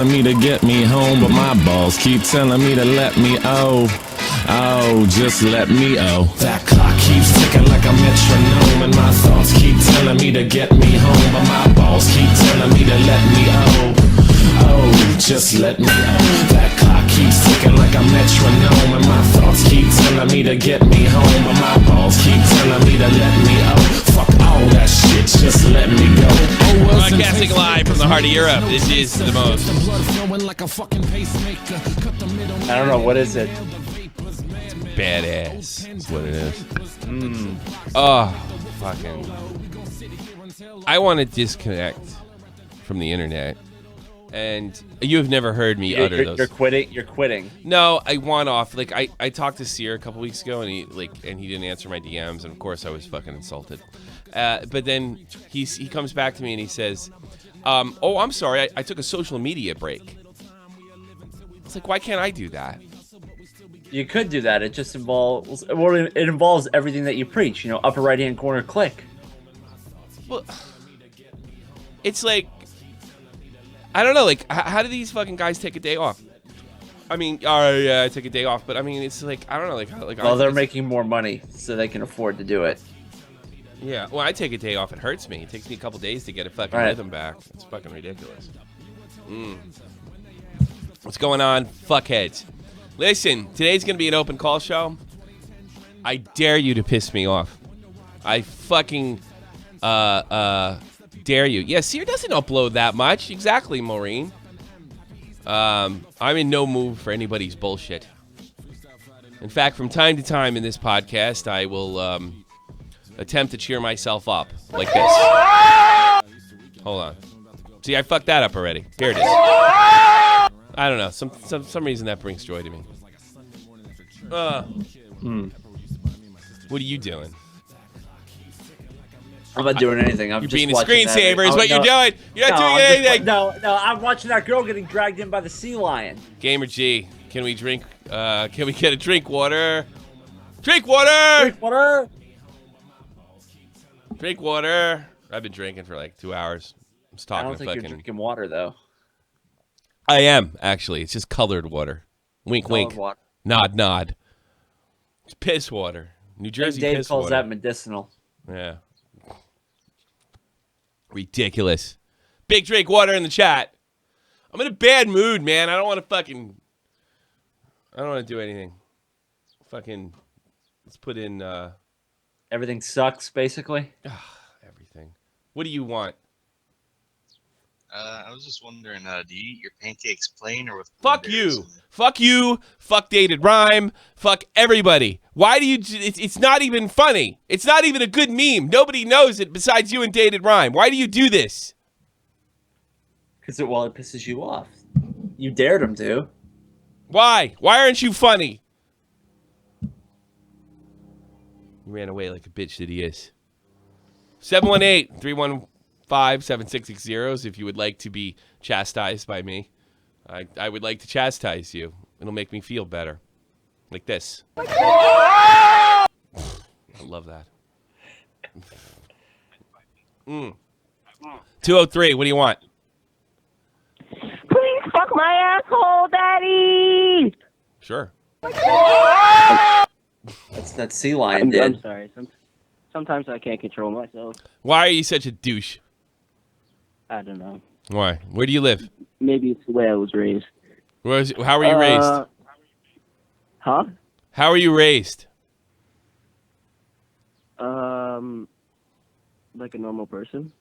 Me to get me home, but my balls keep telling me to let me just let me That clock keeps ticking like a metronome, and my thoughts keep telling me to get me home, but my balls keep telling me to let me just let me That clock keeps ticking like a metronome, and my thoughts keep telling me to get me home, but my balls keep telling me to let me Fuck all that shit, just let me go. Broadcasting live from the heart of Europe. This is the most. I don't know, what is it? Badass. That's what it is. Oh, fucking. I want to disconnect from the internet. And you have never heard me utter those. You're quitting. No, I want off. Like I talked to Sear a couple weeks ago, and he didn't answer my DMs, and of course I was fucking insulted. But then he comes back to me and he says, "Oh, I'm sorry, I took a social media break." It's like, why can't I do that? You could do that. It just involves everything that you preach. You know, upper right hand corner, click. Well, it's like, I don't know. Like, how do these fucking guys take a day off? I mean, I take a day off, but I mean, it's like, I don't know. Well, they're making more money, so they can afford to do it. Yeah, well, I take a day off. It hurts me. It takes me a couple days to get a fucking rhythm back. It's fucking ridiculous. What's going on, fuckheads? Listen, today's going to be an open call show. I dare you to piss me off. I fucking dare you. Yeah, Sear doesn't upload that much. Exactly, Maureen. I'm in no mood for anybody's bullshit. In fact, from time to time in this podcast, I will attempt to cheer myself up like this. Hold on. See, I fucked that up already. Here it is. I don't know. Some reason that brings joy to me. What are you doing? I'm not doing anything. You're being a screensaver is what you're doing. You're not doing anything. No, I'm watching that girl getting dragged in by the sea lion. Gamer G, can we drink? Can we get a drink water? Drink water! Drink water! Drink water. I've been drinking for like 2 hours. I'm just talking. I don't think you're drinking water though. I am, actually. It's just colored water. Wink, wink. Water. Nod, nod. It's piss water. New Jersey Dave piss calls water. that medicinal. Yeah. Ridiculous. Big drink water in the chat. I'm in a bad mood, man. I don't want to do anything. Fucking, let's put in, Everything sucks, basically? Everything. What do you want? I was just wondering, do you eat your pancakes plain or with Fuck you. Fuck you. Fuck Dated Rhyme. Fuck everybody. Why do you... It's not even funny. It's not even a good meme. Nobody knows it besides you and Dated Rhyme. Why do you do this? Because it pisses you off. You dared him to. Why? Why aren't you funny? He ran away like a bitch that he is. 718-315-7660 if you would like to be chastised by me. I would like to chastise you. It'll make me feel better. Like this. I love that. 203, what do you want? Please fuck my asshole, daddy! Sure. That sea lion did. I'm sorry. Sometimes I can't control myself. Why are you such a douche? I don't know. Why? Where do you live? Maybe it's the way I was raised. How were you raised? Huh? How were you raised? Like a normal person.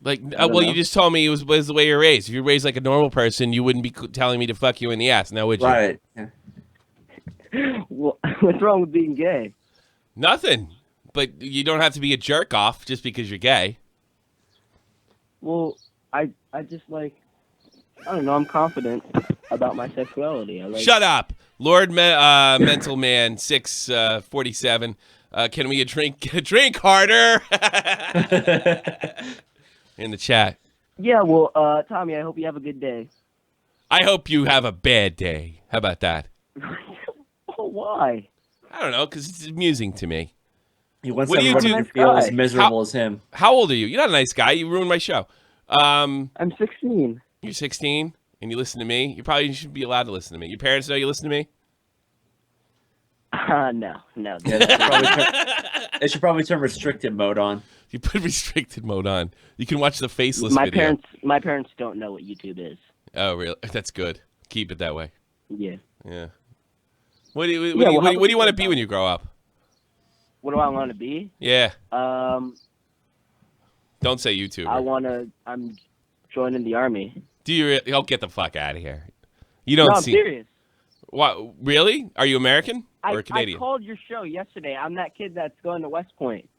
Like, well, you just told me it was the way you're raised. If you're raised like a normal person, you wouldn't be telling me to fuck you in the ass, now would you? Right. Yeah. What's wrong with being gay? Nothing. But you don't have to be a jerk off just because you're gay. Well, I just I don't know, I'm confident about my sexuality. Shut up. Lord Mental Man 647. Can we drink harder? In the chat. Yeah, well, Tommy, I hope you have a good day. I hope you have a bad day. How about that? Oh, why? I don't know, because it's amusing to me. He wants everybody to feel as miserable as him. How old are you? You're not a nice guy. You ruined my show. I'm 16. You're 16? and you listen to me, you probably should be allowed to listen to me. Your parents know you listen to me? No. They should probably turn restricted mode on. You put restricted mode on. You can watch the faceless video. My parents don't know what YouTube is. Oh, really? That's good. Keep it that way. Yeah. Yeah. What do you want to be when you grow up? What do I want to be? Yeah. Don't say YouTuber. I'm joining the army. Do you really? Oh, get the fuck out of here. You don't I'm serious. What? Really? Are you American or Canadian? I called your show yesterday. I'm that kid that's going to West Point.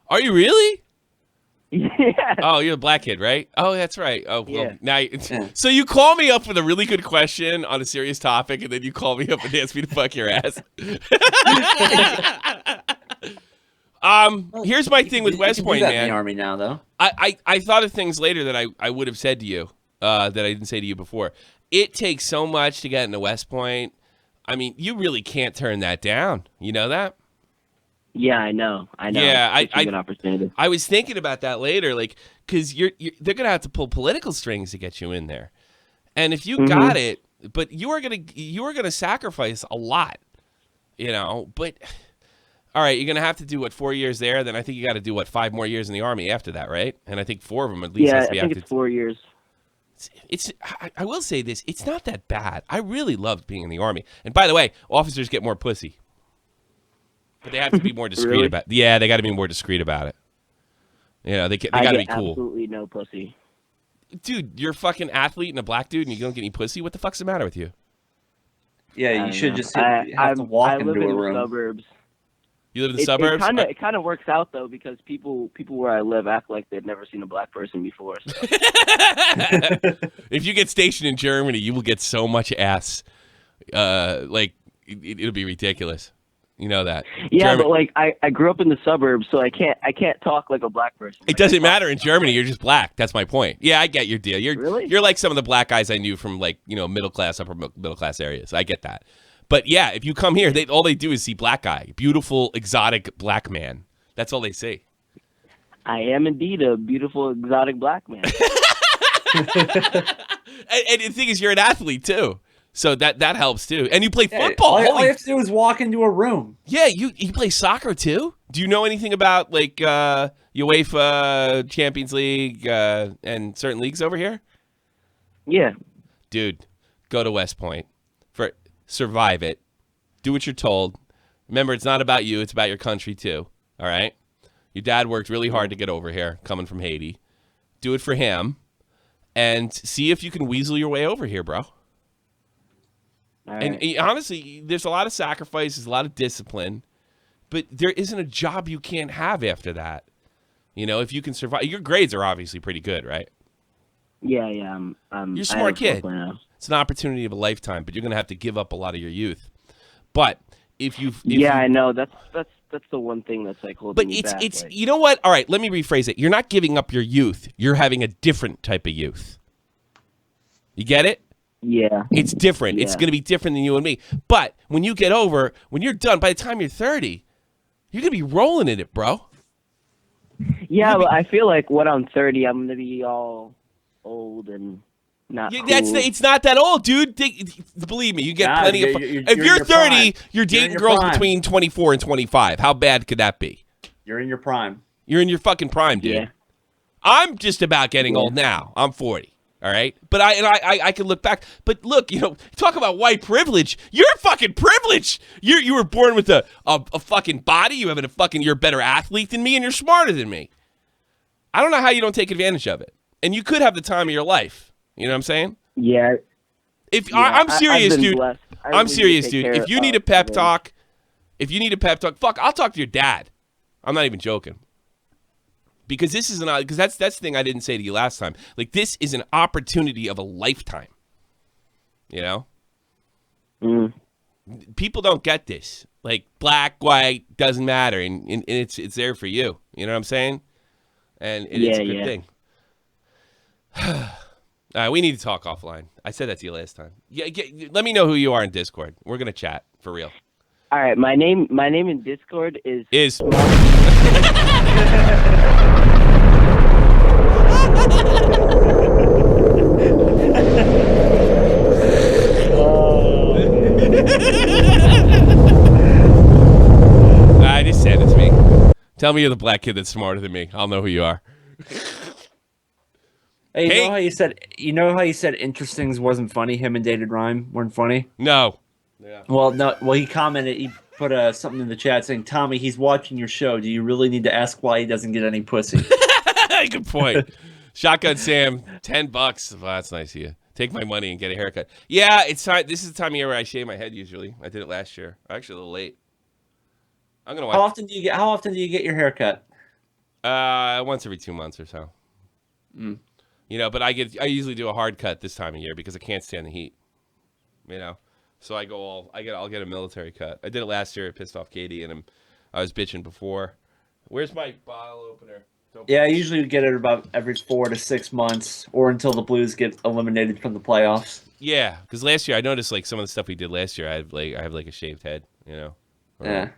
Are you really? Yeah. Oh, you're a black kid, right? Oh, that's right. Oh, well, yeah. Now, so you call me up with a really good question on a serious topic, and then you call me up and ask me to fuck your ass. Here's my thing with West Point, man. In the army now, though. I thought of things later that I would have said to you that I didn't say to you before. It takes so much to get into West Point. I mean, you really can't turn that down. You know that? Yeah, I know. Yeah, it's a good opportunity. I was thinking about that later, like, because they're gonna have to pull political strings to get you in there, and if you got it, but you are gonna sacrifice a lot, you know. But all right, you're gonna have to do what 4 years there. Then I think you got to do what 5 more years in the army after that, right? And I think 4 of them at least. Yeah, has to be I think it's 4 years. I will say this: it's not that bad. I really loved being in the army. And by the way, officers get more pussy. But they have to be more discreet really? about it. Yeah, they got to be more discreet about it. You know, they got to be cool. Absolutely no pussy. Dude, you're a fucking athlete and a black dude, and you don't get any pussy? What the fuck's the matter with you? Yeah, you should just have to walk into a room. I live in the suburbs. You live in the suburbs? It kind of works out, though, because people where I live act like they've never seen a black person before. So. If you get stationed in Germany, you will get so much ass. It'll be ridiculous. You know that. Yeah, but like I grew up in the suburbs, so I can't talk like a black person. It doesn't matter in Germany. You're just black. That's my point. Yeah, I get your deal. Really? You're like some of the black guys I knew from like middle class, upper middle class areas. I get that. But yeah, if you come here, all they do is see black guy, beautiful, exotic black man. That's all they see. I am indeed a beautiful, exotic black man. and the thing is, you're an athlete too. So that helps too. And you play football. All you have to do is walk into a room. Yeah, you play soccer too? Do you know anything about like UEFA Champions League and certain leagues over here? Yeah. Dude, go to West Point. Survive it. Do what you're told. Remember, it's not about you, it's about your country too. All right? Your dad worked really hard to get over here, coming from Haiti. Do it for him and see if you can weasel your way over here, bro. Right. And honestly, there's a lot of sacrifices, a lot of discipline, but there isn't a job you can't have after that. If you can survive. Your grades are obviously pretty good, right? Yeah. You're a smart kid. It's an opportunity of a lifetime, but you're going to have to give up a lot of your youth. But I know that's the one thing that's like holding me back. But you know what? All right, let me rephrase it. You're not giving up your youth. You're having a different type of youth. You get it? Yeah. It's different. Yeah. It's going to be different than you and me. But when you're done, by the time you're 30, you're going to be rolling in it, bro. Yeah, but I feel like when I'm 30, I'm going to be all old and not cool. It's not that old, dude. Believe me, you get plenty of... If you're 30, you're dating girls between 24 and 25. How bad could that be? You're in your prime. You're in your fucking prime, dude. Yeah. I'm just about getting old now. I'm 40. All right, but I can look back. But look, talk about white privilege. You're fucking privileged. You were born with a fucking body. You're a better athlete than me, and you're smarter than me. I don't know how you don't take advantage of it. And you could have the time of your life. You know what I'm saying? Yeah. I'm serious, dude. I'm serious, dude. If you need a pep talk, fuck, I'll talk to your dad. I'm not even joking. Because that's the thing I didn't say to you last time. Like, this is an opportunity of a lifetime. People don't get this. Like, black, white, doesn't matter, and it's there for you. You know what I'm saying? And it's a good thing. We need to talk offline. I said that to you last time. Yeah, let me know who you are in Discord. We're gonna chat for real. All right, my name in Discord is. Tell me you're the black kid that's smarter than me. I'll know who you are. Hey, Hey. know how you said Interestings wasn't funny? Him and Dated Rhyme weren't funny? No. Yeah. Well, no. Well, he commented. He put something in the chat saying, "Tommy, he's watching your show. Do you really need to ask why he doesn't get any pussy?" Good point. Shotgun Sam, $10. Well, that's nice of you. Take my money and get a haircut. Yeah, it's time. This is the time of year where I shave my head. Usually, I did it last year. Actually, a little late. I'm gonna watch. How often do you get your haircut? Once every 2 months or so. Mm. You know, but I usually do a hard cut this time of year because I can't stand the heat. You know, so I'll get a military cut. I did it last year. It pissed off Katie, and I was bitching before. Where's my bottle opener? Yeah, I usually get it about every 4 to 6 months, or until the Blues get eliminated from the playoffs. Yeah, because last year I noticed like some of the stuff we did last year. I have like a shaved head. You know. Yeah.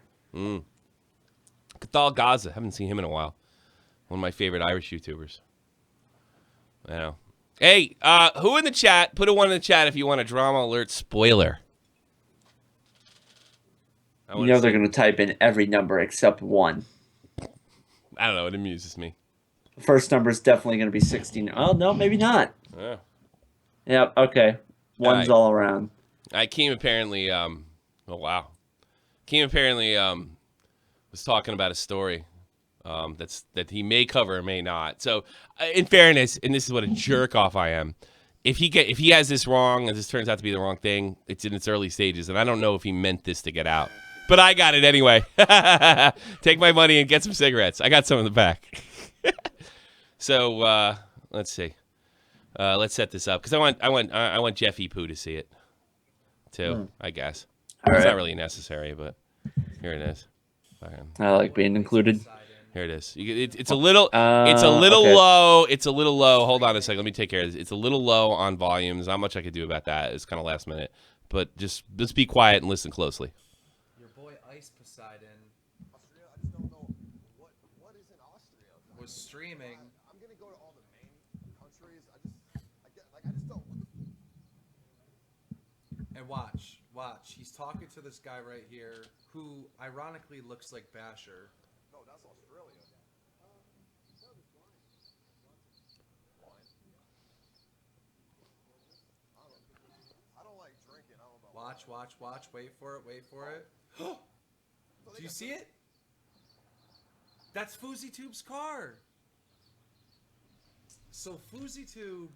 Cathal Gaza. Haven't seen him in a while. One of my favorite Irish YouTubers. I know. Hey, who in the chat? Put a 1 in the chat if you want a drama alert spoiler. You know they're going to type in every number except 1. I don't know. It amuses me. The first number is definitely going to be 16. Oh, no, maybe not. Yeah. Yeah, okay. 1's all around. Keem apparently, oh, wow. Keem apparently was talking about a story that he may cover or may not. So, in fairness, and this is what a jerk off I am, if he has this wrong and this turns out to be the wrong thing, it's in its early stages, and I don't know if he meant this to get out. But I got it anyway. Take my money and get some cigarettes. I got some in the back. So let's see. Let's set this up because I want Jeff E. Poo to see it too. I guess it's not really necessary, but here it is. I like being included. Here it is. It's a little low. It's a little low. Hold on a second. Let me take care of this. It's a little low on volumes. Not much I could do about that. It's kind of last minute, but just be quiet and listen closely. Streaming. I'm gonna go to all the main countries. I just don't. And watch. He's talking to this guy right here, who ironically looks like Basher. No, that's Australia. I don't like drinking. I don't know. Watch. Wait for it. Do you see it? That's FouseyTube's car. So FouseyTube,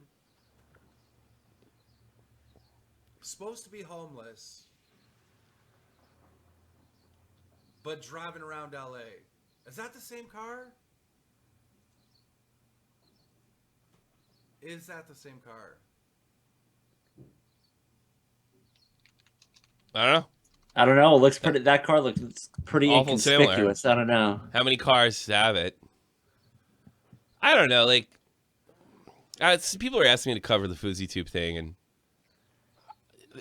supposed to be homeless, but driving around LA. Is that the same car? Is that the same car? I don't know. It looks pretty. That car looks pretty Awful inconspicuous. Similar. I don't know. How many cars have it? I don't know. Like, people are asking me to cover the FouseyTube thing, and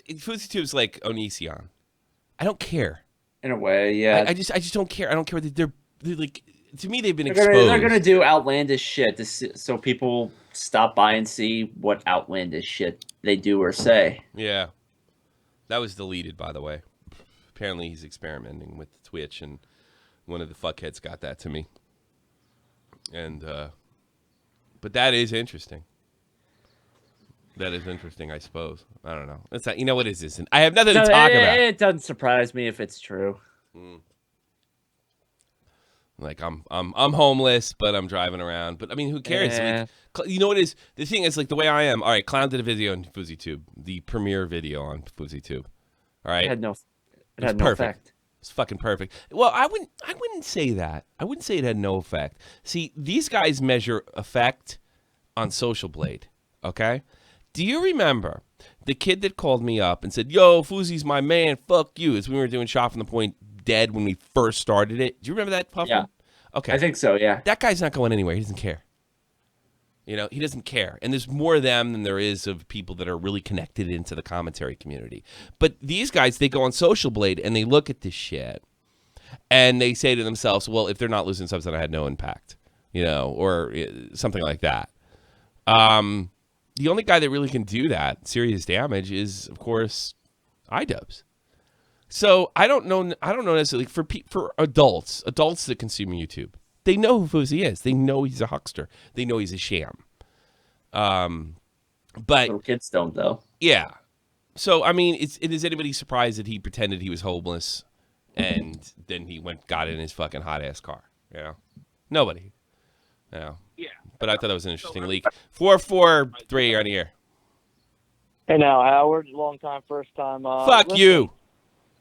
FouseyTube's like Onision. I don't care. In a way, yeah. I just don't care. I don't care. They're like, to me, they've been exposed. They're gonna do outlandish shit so people stop by and see what outlandish shit they do or say. Yeah, that was deleted, by the way. Apparently, he's experimenting with Twitch, and one of the fuckheads got that to me. And but that is interesting. That is interesting, I suppose. I don't know. It's not. You know what is this? I have nothing to talk about. It doesn't surprise me if it's true. Like I'm homeless, but I'm driving around. But I mean, who cares? Yeah. Like, you know what is the thing is like the way I am. All right, Clown did a video on FouseyTube, the premiere video on FouseyTube. All right, It had no perfect. effect. It's fucking perfect. Well, I wouldn't say that. I wouldn't say it had no effect. See, these guys measure effect on Social Blade. Okay, do you remember the kid that called me up and said, "Yo, Fousey's my man. Fuck you," as we were doing Shot from the Point Dead when we first started it? Do you remember that, Huffman? Yeah. Okay. I think so, yeah. That guy's not going anywhere. He doesn't care. You know, he doesn't care. And there's more of them than there is of people that are really connected into the commentary community. But these guys, they go on Social Blade and they look at this shit and they say to themselves, well, if they're not losing subs, then I had no impact, you know, or something like that. The only guy that really can do that, serious damage, is, of course, iDubbbz. So I don't know necessarily for adults that consume YouTube, They know who Fousey is. They know he's a huckster. They know he's a sham. But Little kids don't though. yeah. So I mean, is anybody surprised that he pretended he was homeless and then he got in his fucking hot ass car? You know, nobody. Yeah. But I thought that was an interesting leak. 443, you're on the air. Hey now, Howard, long time, first time. Fuck listen, you.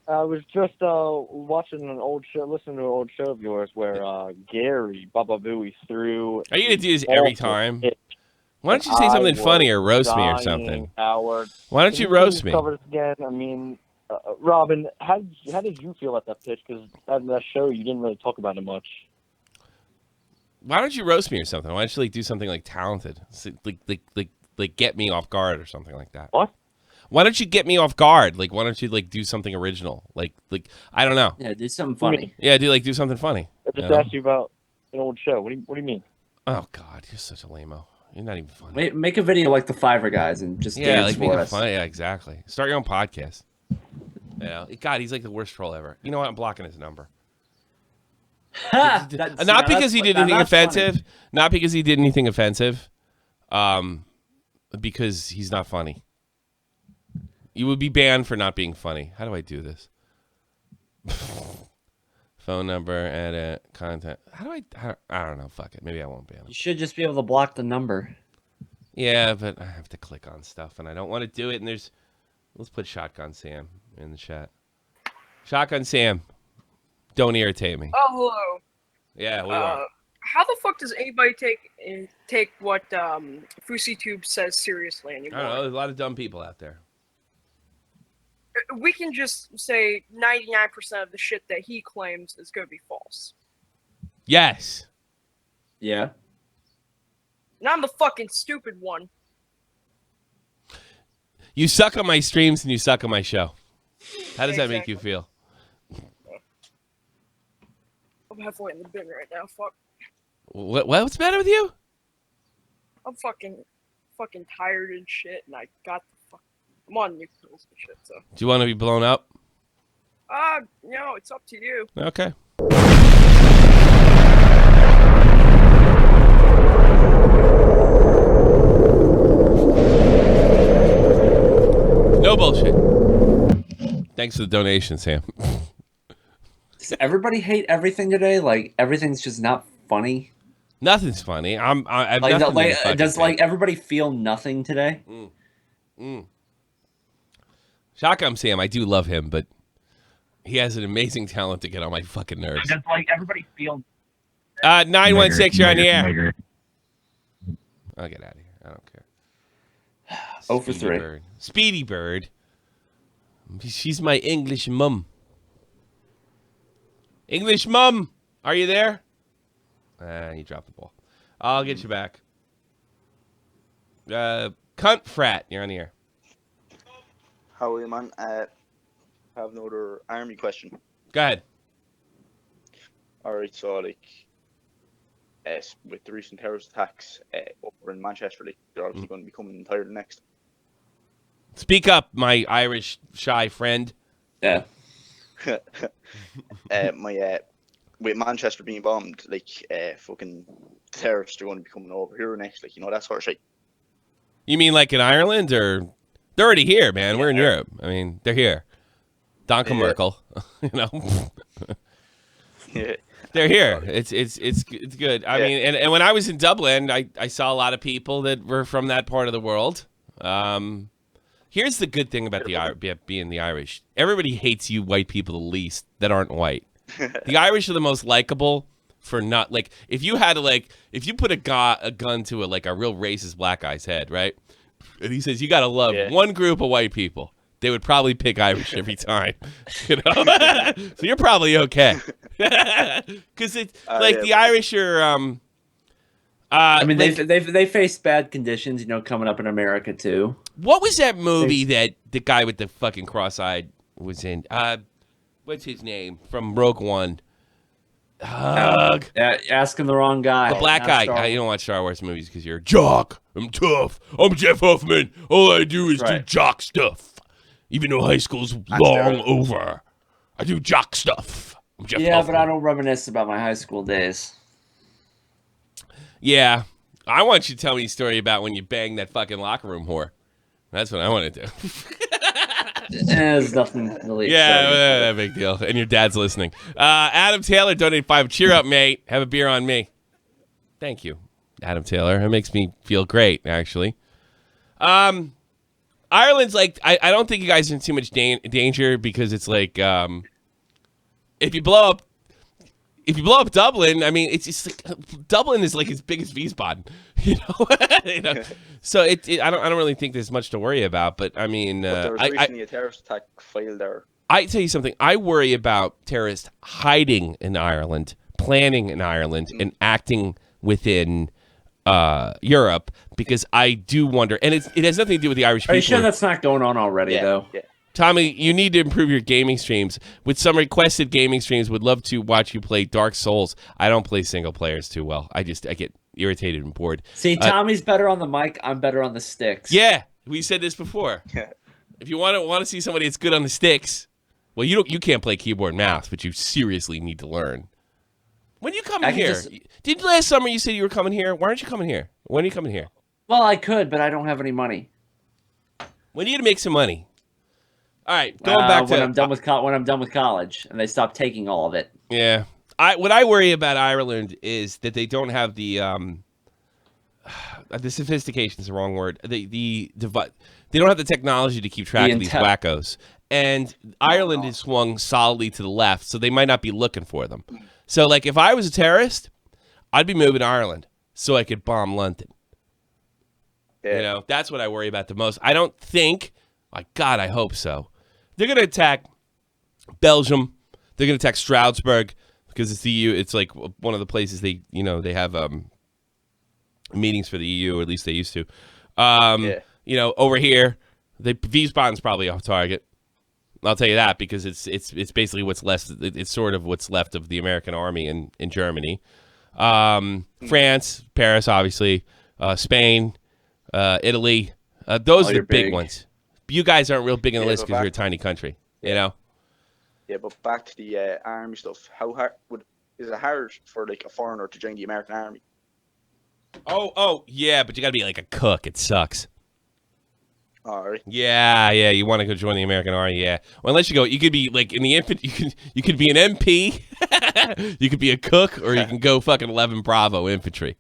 I was just watching an old show, listening to an old show of yours where Gary Baba Booey threw. Are you gonna do this every time? Why don't you say something funny or roast me or something? Howard. Why don't you roast me? Cover this again. I mean, Robin, how did you feel at that pitch? Because at that show, you didn't really talk about it much. Why don't you roast me or something? Why don't you do something talented, like get me off guard or something like that? What? Why don't you get me off guard? Why don't you do something original? Like I don't know. Yeah, do something funny. Yeah, do something funny. I just asked you about an old show. What do you mean? Oh God, you're such a lame-o. You're not even funny. Make a video like the Fiverr guys and just dance for us. Funny. Yeah, exactly. Start your own podcast. God, he's like the worst troll ever. You know what? I'm blocking his number. Not because he did anything offensive. Funny. Not because he did anything offensive. Because he's not funny. You would be banned for not being funny. How do I do this? Phone number, edit, content. How do I don't know. Fuck it. Maybe I won't ban him. You should just be able to block the number. Yeah, but I have to click on stuff, and I don't want to do it. And let's put Shotgun Sam in the chat. Shotgun Sam, don't irritate me. Oh, hello. Yeah, we are. How the fuck does anybody take what FouseyTube says seriously anymore? I don't know. There's a lot of dumb people out there. We can just say 99% of the shit that he claims is going to be false. Yes. Yeah. And I'm the fucking stupid one. You suck on my streams and you suck on my show. How does that make you feel? I'm halfway in the bin right now. Fuck. What's the matter with you? I'm fucking tired and shit, and I got the fuck. I'm on new pills and shit. So. Do you want to be blown up? No, it's up to you. Okay. No bullshit. Thanks for the donation, Sam. Does everybody hate everything today? Everything's just not funny. Nothing's funny. Does everybody feel nothing today? Shotgun Sam, I do love him, but he has an amazing talent to get on my fucking nerves. Does everybody feel? 916, you're on the air. I'll get out of here. I don't care. 0 for 3. Bird. Speedy Bird. She's my English mum. English mum, are you there? You dropped the ball. I'll get you back. Cunt frat, you're on the air. How are you, man? I have another army question. Go ahead. All right, so with the recent terrorist attacks over in Manchester, they're obviously going to be coming entirely next. Speak up, my Irish shy friend. Yeah. With Manchester being bombed, fucking terrorists are going to be coming over here next, that sort of shit. You mean like in Ireland, or they're already here, man? Yeah, we're in Europe. I mean, they're here. Danke Merkel, Yeah. They're here. It's good. I mean, and when I was in Dublin, I saw a lot of people that were from that part of the world. Here's the good thing about being the Irish. Everybody hates you white people the least that aren't white. The Irish are the most likable for not if you had to if you put a gun to a real racist black guy's head, right? And he says you got to love one group of white people. They would probably pick Irish every time, So you're probably okay. Because it's the Irish are I mean, they face bad conditions, coming up in America too. What was that movie that the guy with the fucking cross-eyed was in? What's his name from Rogue One? Asking the wrong guy. The black guy. You don't watch Star Wars movies because you're a jock. I'm tough. I'm Jeff Huffman. All I do is do jock stuff. Even though high school's long over, I do jock stuff. I'm Jeff Huffman. But I don't reminisce about my high school days. Yeah. I want you to tell me a story about when you banged that fucking locker room whore. That's what I want to do. There's nothing really exciting. Yeah, big deal. And your dad's listening. Adam Taylor donated $5. Cheer up, mate. Have a beer on me. Thank you, Adam Taylor. It makes me feel great, actually. Ireland's like, I don't think you guys are in too much danger because it's like, if you blow up Dublin, I mean, it's just like, Dublin is like as big as Wiesbaden, you know. So I don't really think there's much to worry about. But I mean, there was recently a terrorist attack failed there. I tell you something. I worry about terrorists hiding in Ireland, planning in Ireland, and acting within Europe, because I do wonder, and it has nothing to do with the Irish people. Are you sure that's not going on already, though? Yeah. Tommy, you need to improve your gaming streams. With some requested gaming streams, would love to watch you play Dark Souls. I don't play single players too well. I get irritated and bored. See, Tommy's better on the mic. I'm better on the sticks. Yeah, we said this before. If you want to see somebody that's good on the sticks, well, you can't play keyboard and mouse, but you seriously need to learn. When you coming here? Did last summer you said you were coming here? Why aren't you coming here? When are you coming here? Well, I could, but I don't have any money. When are you gonna make some money? All right, going back to when I'm done with college and they stop taking all of it. Yeah, what I worry about Ireland is that they don't have the sophistication is the wrong word. They don't have the technology to keep track of these wackos, and Ireland is swung solidly to the left, so they might not be looking for them. So, like, if I was a terrorist, I'd be moving to Ireland so I could bomb London. Yeah. You know, that's what I worry about the most. I don't think, my God, I hope so. They're going to attack Belgium. They're going to attack Strasbourg because it's the EU. It's like one of the places they have meetings for the EU, or at least they used to. You know, over here, Wiesbaden's probably off target. I'll tell you that because it's basically what's left. It's sort of what's left of the American army in Germany. France, Paris, obviously, Spain, Italy. Those are the big ones. You guys aren't real big on the list because you're a tiny country, you know? Yeah, but back to the army stuff. How hard is it hard for like a foreigner to join the American army? Oh, yeah, but you got to be like a cook. It sucks. All right. Yeah. You want to go join the American army? Yeah. Well, unless you could be like in the infantry. You could be an MP. You could be a cook, or you can go fucking 11 Bravo infantry.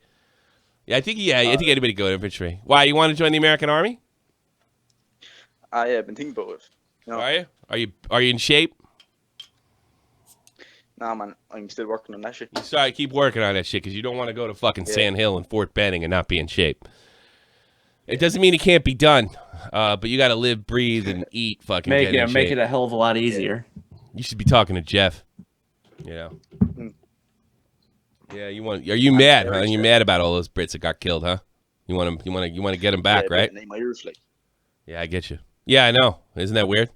Yeah, I think anybody go infantry. Why, you want to join the American army? I have been thinking about it. No. Are you? Are you in shape? Nah, man, I'm still working on that shit. Sorry, keep working on that shit because you don't want to go to fucking Sand Hill and Fort Benning and not be in shape. It doesn't mean it can't be done, but you got to live, breathe, and eat. Fucking make it a hell of a lot easier. You should be talking to Jeff. You know. Yeah, you want? Are you mad? Huh? You mad about all those Brits that got killed? Huh? You want them? You want to get them back, right? Yeah, I get you. Yeah, I know. Isn't that weird?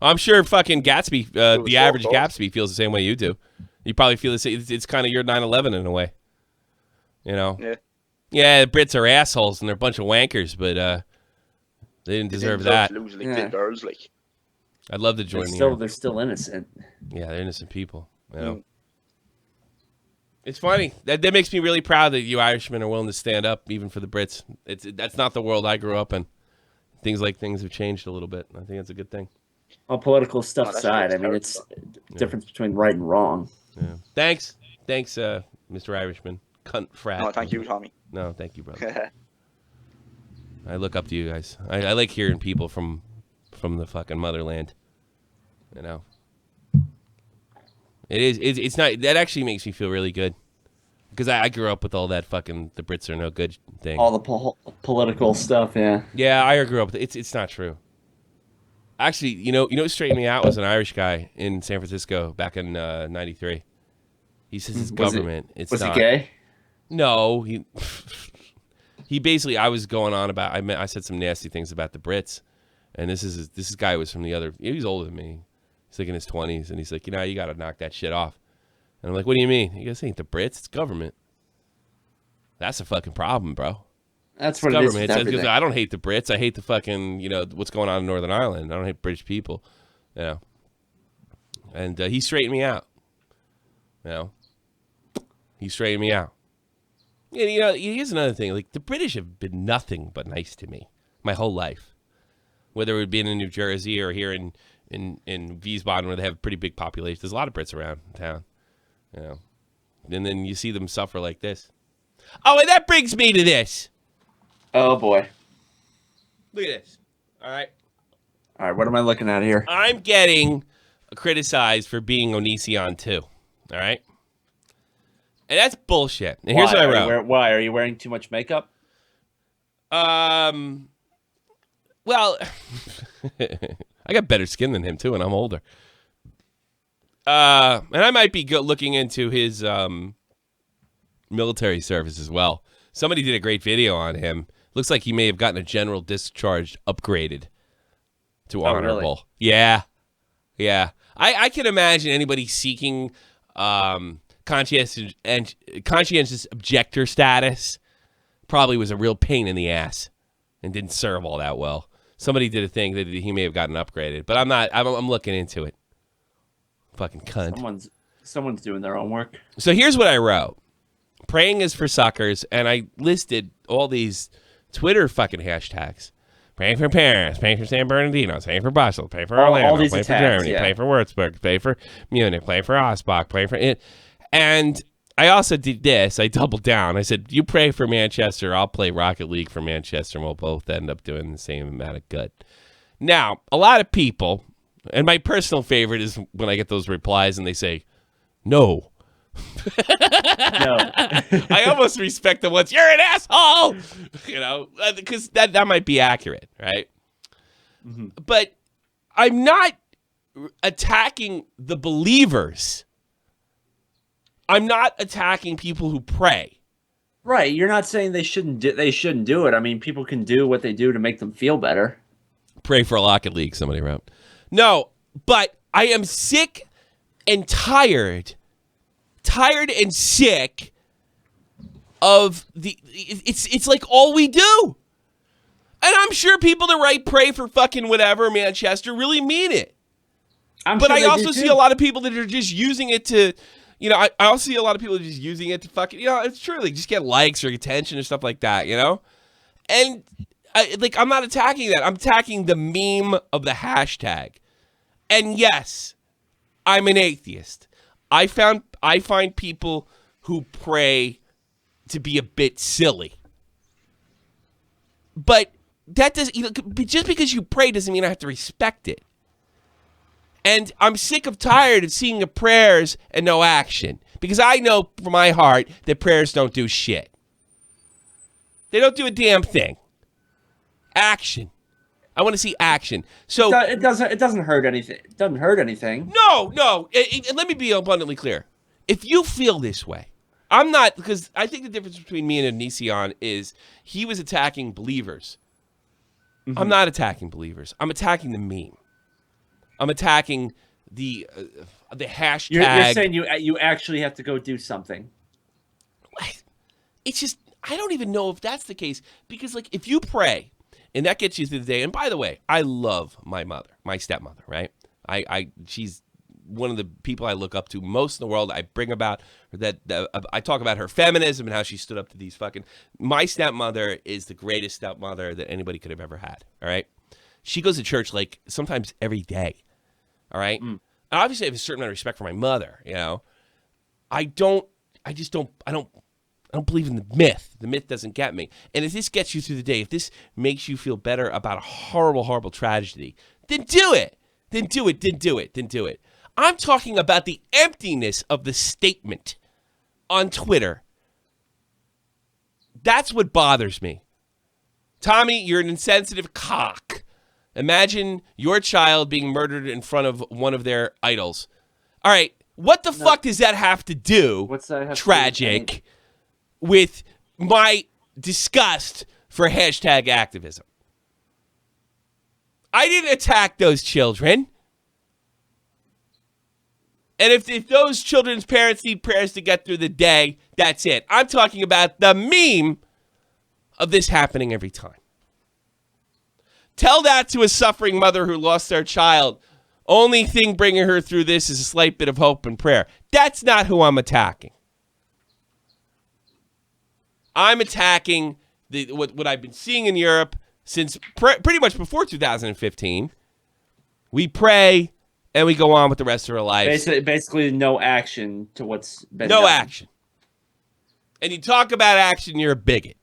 I'm sure fucking Gatsby, the average Gatsby, feels the same way you do. You probably feel the same. It's kind of your 9/11 in a way. You know. Yeah. Yeah, the Brits are assholes and they're a bunch of wankers, but they didn't deserve that. Girls, like. I'd love to join They're still innocent. Yeah, they're innocent people. You know. It's funny. That makes me really proud that you Irishmen are willing to stand up even for the Brits. That's not the world I grew up in. Things have changed a little bit. I think that's a good thing. All political stuff aside, I mean, it's the difference between right and wrong. Yeah. Thanks, Mr. Irishman. Cunt frat. No, thank you, Tommy. No, thank you, brother. I look up to you guys. I like hearing people from the fucking motherland. You know. It's not. That actually makes me feel really good. Because I grew up with all that fucking the Brits are no good thing. All the political stuff, yeah. Yeah, I grew up with it. It's not true. Actually, you know what straightened me out was an Irish guy in San Francisco back in '93. He says it's government. Was he gay? No, he basically. I was going on about. I said some nasty things about the Brits, and this guy was from the other. He was older than me. He's like in his 20s, and he's like, you got to knock that shit off. And I'm like, what do you mean? He goes, ain't the Brits, it's government. That's a fucking problem, bro. That's what government. It is. I don't hate the Brits. I hate the fucking, what's going on in Northern Ireland. I don't hate British people. You know. And he straightened me out. You know. He straightened me out. And, here's another thing. Like, the British have been nothing but nice to me my whole life. Whether it would be in New Jersey or here in Wiesbaden, where they have a pretty big population. There's a lot of Brits around town. And then you see them suffer like this. Oh, and that brings me to this. Oh boy. Look at this. All right. What am I looking at here? I'm getting criticized for being Onision too. All right. And that's bullshit. And here's what I wrote. Why? Are you wearing too much makeup? Well, I got better skin than him too, and I'm older. And I might be looking into his military service as well. Somebody did a great video on him. Looks like he may have gotten a general discharge upgraded to honorable. Really? Yeah. I can imagine anybody seeking conscientious objector status probably was a real pain in the ass and didn't serve all that well. Somebody did a thing that he may have gotten upgraded, but I'm not. I'm looking into it. Fucking cunt. Someone's doing their own work. So here's what I wrote. Praying is for suckers, and I listed all these Twitter fucking hashtags. Praying for Paris, praying for San Bernardino, praying for Brussels, praying for Orlando, praying for Germany, praying for Würzburg, praying for Munich, praying for Osbach, praying for it. And I also did this. I doubled down. I said, you pray for Manchester, I'll play Rocket League for Manchester, and we'll both end up doing the same amount of good. Now, a lot of people, and my personal favorite is when I get those replies and they say, no. No. I almost respect the ones, you're an asshole, because that might be accurate, right? Mm-hmm. But I'm not attacking the believers. I'm not attacking people who pray. Right. You're not saying they shouldn't do it. I mean, people can do what they do to make them feel better. Pray for a Rocket League, somebody wrote. No, but I am sick and tired and sick of it's like all we do. And I'm sure people that write pray for fucking whatever Manchester really mean it. But I also see a lot of people that are just using it to, I also see a lot of people just using it to fucking, it's true, like just get likes or attention or stuff like that, And I'm not attacking that. I'm attacking the meme of the hashtag. And yes, I'm an atheist. I find people who pray to be a bit silly. But that doesn't, just because you pray doesn't mean I have to respect it. And I'm tired of seeing the prayers and no action. Because I know from my heart that prayers don't do shit. They don't do a damn thing. Action. I want to see action. So it doesn't hurt anything. It doesn't hurt anything. No. And let me be abundantly clear. If you feel this way, I'm not, because I think the difference between me and Onision is he was attacking believers. Mm-hmm. I'm not attacking believers. I'm attacking the meme. I'm attacking the hashtag. You're saying you actually have to go do something. It's just, I don't even know if that's the case, because if you pray and that gets you through the day, and by the way, I love my mother, my stepmother, right? She's one of the people I look up to most in the world. I bring about I talk about her feminism and how she stood up to these my stepmother is the greatest stepmother that anybody could have ever had. All right. She goes to church sometimes every day. All right. And obviously I have a certain amount of respect for my mother. I don't believe in the myth. The myth doesn't get me. And if this gets you through the day, if this makes you feel better about a horrible, horrible tragedy, then do it. Then do it. I'm talking about the emptiness of the statement on Twitter. That's what bothers me. Tommy, you're an insensitive cock. Imagine your child being murdered in front of one of their idols. All right, what the fuck does that have to do, what's that have tragic, to do with my disgust for hashtag activism? I didn't attack those children. And if those children's parents need prayers to get through the day, that's it. I'm talking about the meme of this happening every time. Tell that to a suffering mother who lost their child. Only thing bringing her through this is a slight bit of hope and prayer. That's not who I'm attacking. I'm attacking what I've been seeing in Europe since pretty much before 2015. We pray and we go on with the rest of our lives. Basically, no action to what's been No done. action. And you talk about action, you're a bigot.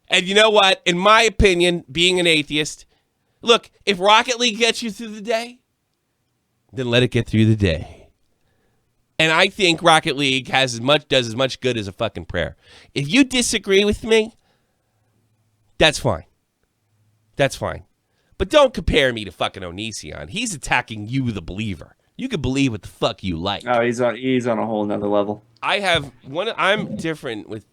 And you know what? In my opinion, being an atheist, look, if Rocket League gets you through the day, then let it get through the day. And I think Rocket League does as much good as a fucking prayer. If you disagree with me, that's fine. That's fine. But don't compare me to fucking Onision. He's attacking you, the believer. You can believe what the fuck you like. Oh, he's on a whole nother level. I'm different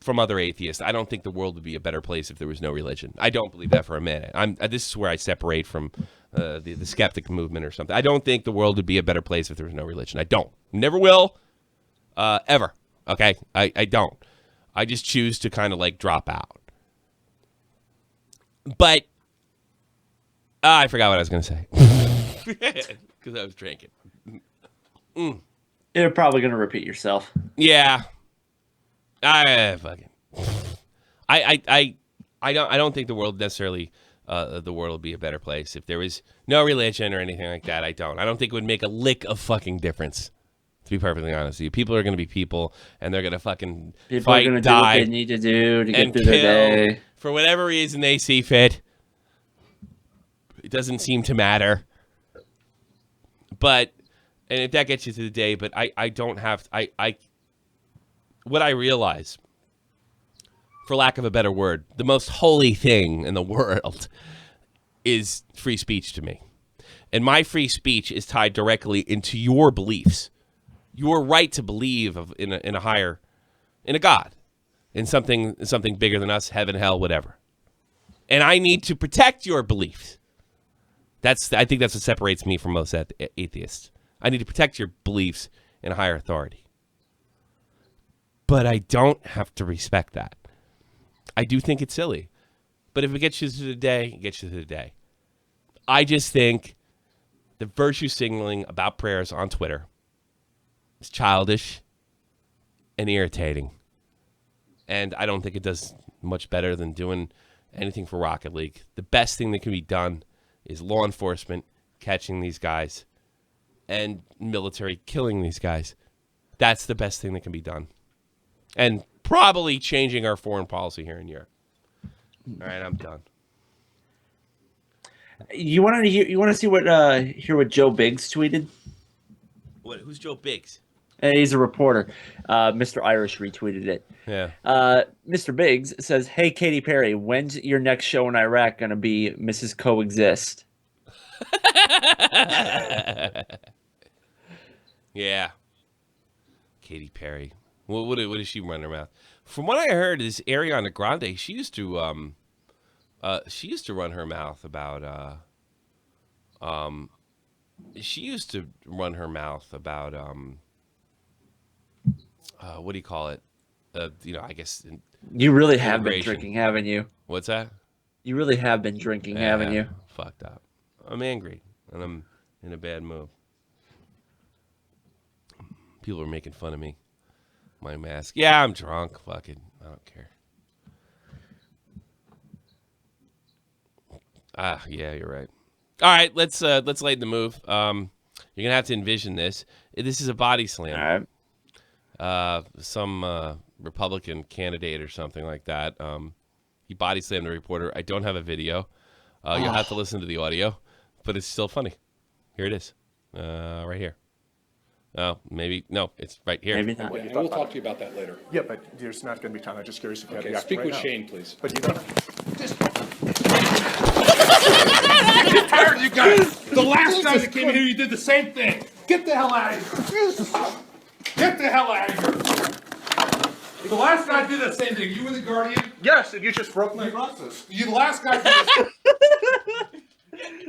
from other atheists. I don't think the world would be a better place if there was no religion. I don't believe that for a minute. This is where I separate from the skeptic movement or something. I don't think the world would be a better place if there was no religion. I don't. Never will. Ever. Okay? I don't. I just choose to kind of like drop out. But I forgot what I was going to say. Because I was drinking. You're probably going to repeat yourself. Yeah. I don't think the world necessarily the world would be a better place if there was no religion or anything like that. I don't think it would make a lick of fucking difference. To be perfectly honest with you, people are going to be people, and they're going to fucking fight, are gonna die, do what they need to do to get and through kill their day for whatever reason they see fit. It doesn't seem to matter. But and if that gets you through the day, but I don't have what I realize, for lack of a better word, the most holy thing in the world is free speech to me. And my free speech is tied directly into your beliefs. Your right to believe in a God, in something bigger than us, heaven, hell, whatever. And I need to protect your beliefs. I think that's what separates me from most atheists. I need to protect your beliefs in a higher authority. But I don't have to respect that. I do think it's silly. But if it gets you through the day, it gets you through the day. I just think the virtue signaling about prayers on Twitter is childish and irritating. And I don't think it does much better than doing anything for Rocket League. The best thing that can be done is law enforcement catching these guys and military killing these guys. That's the best thing that can be done. And probably changing our foreign policy here in Europe. All right, I'm done. You want to see hear what Joe Biggs tweeted? Who's Joe Biggs? He's a reporter. Mr. Irish retweeted it. Yeah. Mr. Biggs says, "Hey, Katy Perry, when's your next show in Iraq going to be Mrs. Coexist?" Yeah. Katy Perry. What does she run her mouth? From what I heard, is Ariana Grande. She used to run her mouth about what do you call it? I guess. You really have been drinking, haven't you? What's that? You really have been drinking, haven't you? Fucked up. I'm angry, and I'm in a bad mood. People are making fun of me. My mask. Yeah, I'm drunk. Fuck it. I don't care. Yeah, you're right. All right, let's lighten the move. You're gonna have to envision this. This is a body slam. All right. Some Republican candidate or something like that. He body slammed a reporter. I don't have a video. You'll have to listen to the audio, but it's still funny. Here it is, right here. Oh, maybe no, it's right here. Maybe not. And we'll talk to you about that later. Yeah, but there's not going to be time. I'm just curious if you have the act Speak right with now. Shane, please. But you don't. I'm tired of you guys. The last time that came here, you did the same thing. Get the hell out of here. Get the hell out of here. The last guy did the same thing. You were the guardian. Yes, and you just broke my glasses. You the last guy did the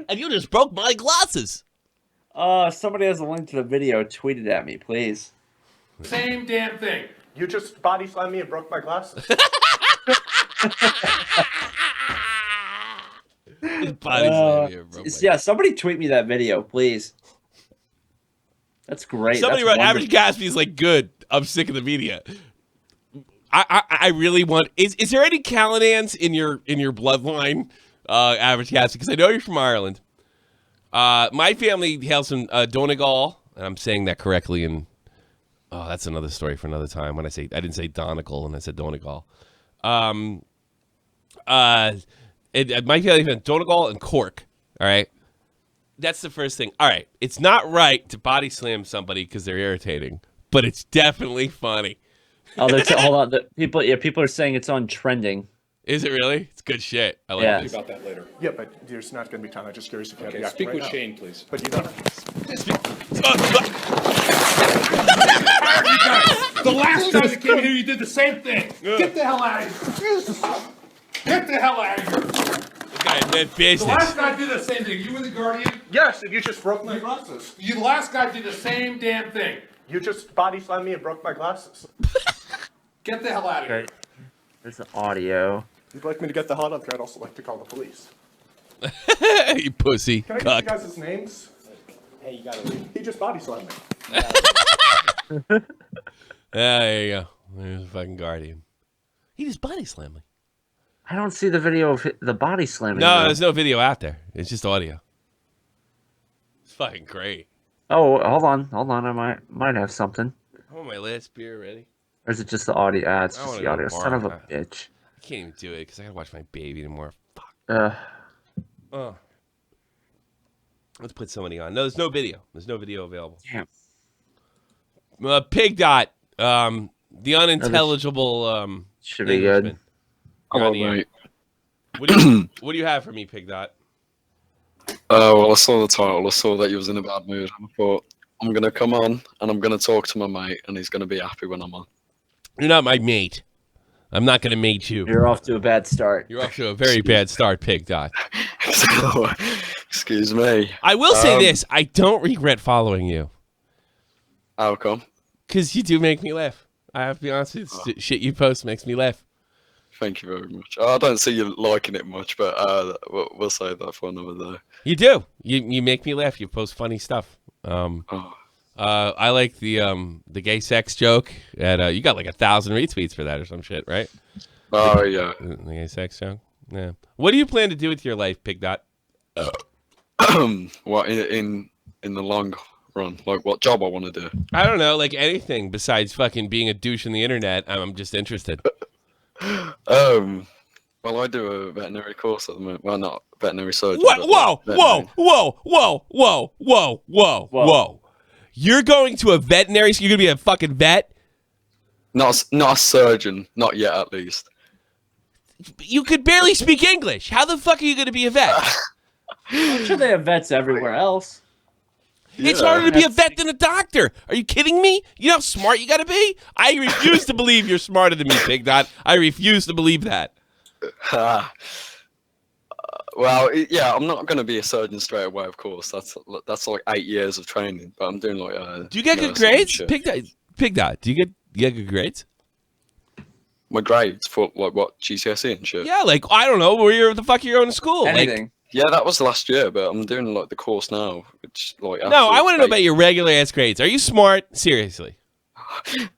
And you just broke my glasses. Somebody has a link to the video. Tweet it at me, please. same damn thing. You just body slammed me and broke my glasses. Yeah, somebody tweet me that video, please. That's great. Somebody That's wrote, Average Gatsby is like, good. I'm sick of the media. I really want. Is there any Callanans in your bloodline, Average Cast? Because I know you're from Ireland. My family hails from Donegal, and I'm saying that correctly. And that's another story for another time. When I didn't say Donegal, and I said Donegal. My family from Donegal and Cork. All right, that's the first thing. All right, it's not right to body slam somebody because they're irritating, but it's definitely funny. Oh, hold on. People are saying it's on trending. Is it really? It's good shit. I like Yeah. it. About that later. Yeah, but there's not going to be time. I'm just curious if you have the Speak right with now. Shane, please. But you don't. The last time you came here, you did the same thing. Get the hell out of here. Jesus. Get the hell out of here. This guy meant The business. last guy did the same thing. You were the guardian. Yes, and you just broke my glasses. The last guy did the same damn thing. You just body slammed me and broke my glasses. Get the hell out of here. Okay. There's the audio. If you'd like me to get the hot up, I'd also like to call the police. You pussy. Can I Cuck. get you guys' names? Hey, you gotta leave. He just body slammed me. There you go. There's a fucking guardian. He just body slammed me. I don't see the video of the body slamming. No, though. there's no video out there. It's just audio. It's fucking great. Oh, hold on. I might have something. I want my last beer ready. Or is it just the audio? It's I just wanna the audio. go Son of a bar. bitch. I can't even do it because I gotta watch my baby anymore. Fuck. Oh. Let's put somebody on. No, there's no video. There's no video available. Damn. Pig Dot. The unintelligible. Should be good. Englishman. Come You're on, the air. mate. What do you have for me, Pig Dot? Well, I saw the title. I saw that you was in a bad mood. I thought, I'm going to come on and I'm going to talk to my mate and he's going to be happy when I'm on. You're not my mate. I'm not going to mate you. You're off to a bad start. You're off to a very bad start, Pig Dot. Excuse me. I will say this. I don't regret following you. How come? Because you do make me laugh. I have to be honest with you. Shit you post makes me laugh. Thank you very much. I don't see you liking it much, but we'll save that for another day. You do. You make me laugh. You post funny stuff. I like the gay sex joke. And you got like 1,000 retweets for that or some shit, right? Oh, yeah. The gay sex joke? Yeah. What do you plan to do with your life, Pig Dot? What, in the long run? Like, what job I want to do? I don't know. Like anything besides fucking being a douche on the internet. I'm just interested. Well, I do a veterinary course at the moment. Well, not veterinary surgeon. What? but Whoa, veterinary. whoa. You're going to a veterinary school? You're going to be a fucking vet? Not a surgeon. Not yet, at least. You could barely speak English. How the fuck are you going to be a vet? I'm sure they have vets everywhere else. It's harder to be a vet than a doctor. Are you kidding me? You know how smart you got to be? I refuse to believe you're smarter than me, Pig Dot. I refuse to believe that. Well, yeah, I'm not going to be a surgeon straight away, of course. That's like 8 years of training, but I'm doing like. Do you get good grades, Pig Dot? Do you get good grades? My grades for like what, GCSE and shit. Yeah, like I don't know where the fuck you're going to school. Anything. Like, yeah, that was last year, but I'm doing like the course now, which like. No, I want to know about your regular ass grades. Are you smart? Seriously.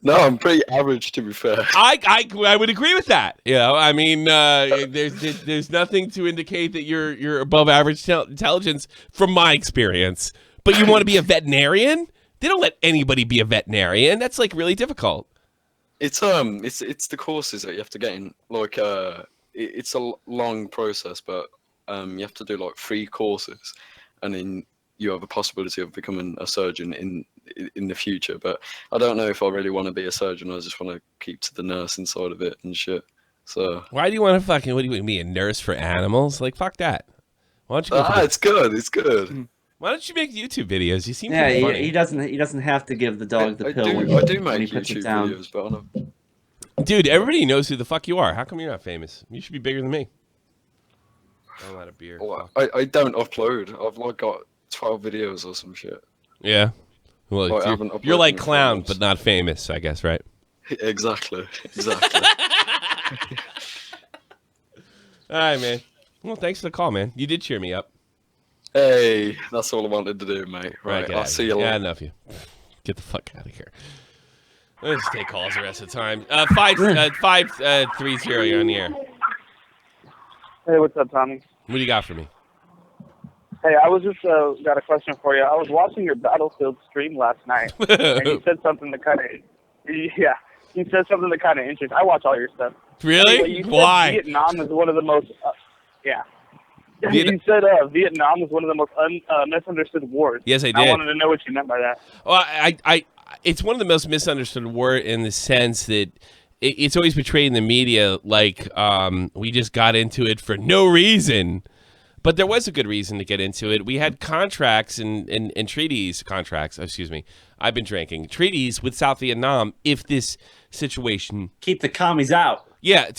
No, I'm pretty average, to be fair. I would agree with that. You know, I mean, there's nothing to indicate that you're above average intelligence from my experience. But you want to be a veterinarian? They don't let anybody be a veterinarian. That's like really difficult. It's the courses that you have to get in. Like it's a long process, but you have to do like 3 courses, and then you have a possibility of becoming a surgeon in the future. But I don't know if I really want to be a surgeon. I just want to keep to the nursing side of it and shit. So why do you want to fucking? What do you want to be, a nurse for animals? Like fuck that. Why don't you? Go it's good. It's good. Why don't you make YouTube videos? You seem Yeah, pretty funny. he doesn't have to give the dog the pill. I do when he make puts it YouTube down. videos, but I don't. Dude, everybody knows who the fuck you are. How come you're not famous? You should be bigger than me. I'm out of beer. Well, I don't upload. I've like got 12 videos or some shit. Yeah. Well, Like, I haven't uploaded you're like in 5 clown, months. but not famous, I guess, right? Exactly. All right, man. Well, thanks for the call, man. You did cheer me up. Hey, that's all I wanted to do, mate. Right, get I'll outta see here. you later. Yeah, enough you. Get the fuck out of here. Let's take calls the rest of the time. 530, you're on the air. Hey, what's up, Tommy? What do you got for me? Hey, I was just got a question for you. I was watching your Battlefield stream last night, and you said something that kind of, you said something that kind of interesting. I watch all your stuff. Really? Anyway, you said Why? Vietnam is one of the most, You said Vietnam was one of the most misunderstood wars. Yes, I did. I wanted to know what you meant by that. Well, it's one of the most misunderstood war in the sense that it's always portrayed in the media like we just got into it for no reason. But there was a good reason to get into it. We had contracts and treaties, I've been drinking. Treaties with South Vietnam if this situation... Keep the commies out. Yeah,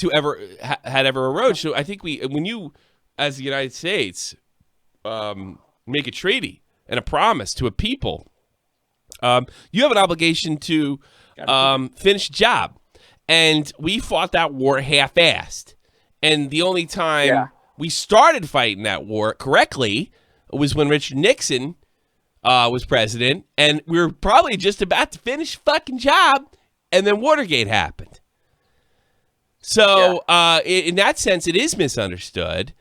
had ever arose. So I think when you, as the United States, make a treaty and a promise to a people, you have an obligation to finish the job. And we fought that war half-assed. And the only time we started fighting that war correctly was when Richard Nixon was president. And we were probably just about to finish the fucking job. And then Watergate happened. So in that sense, it is misunderstood.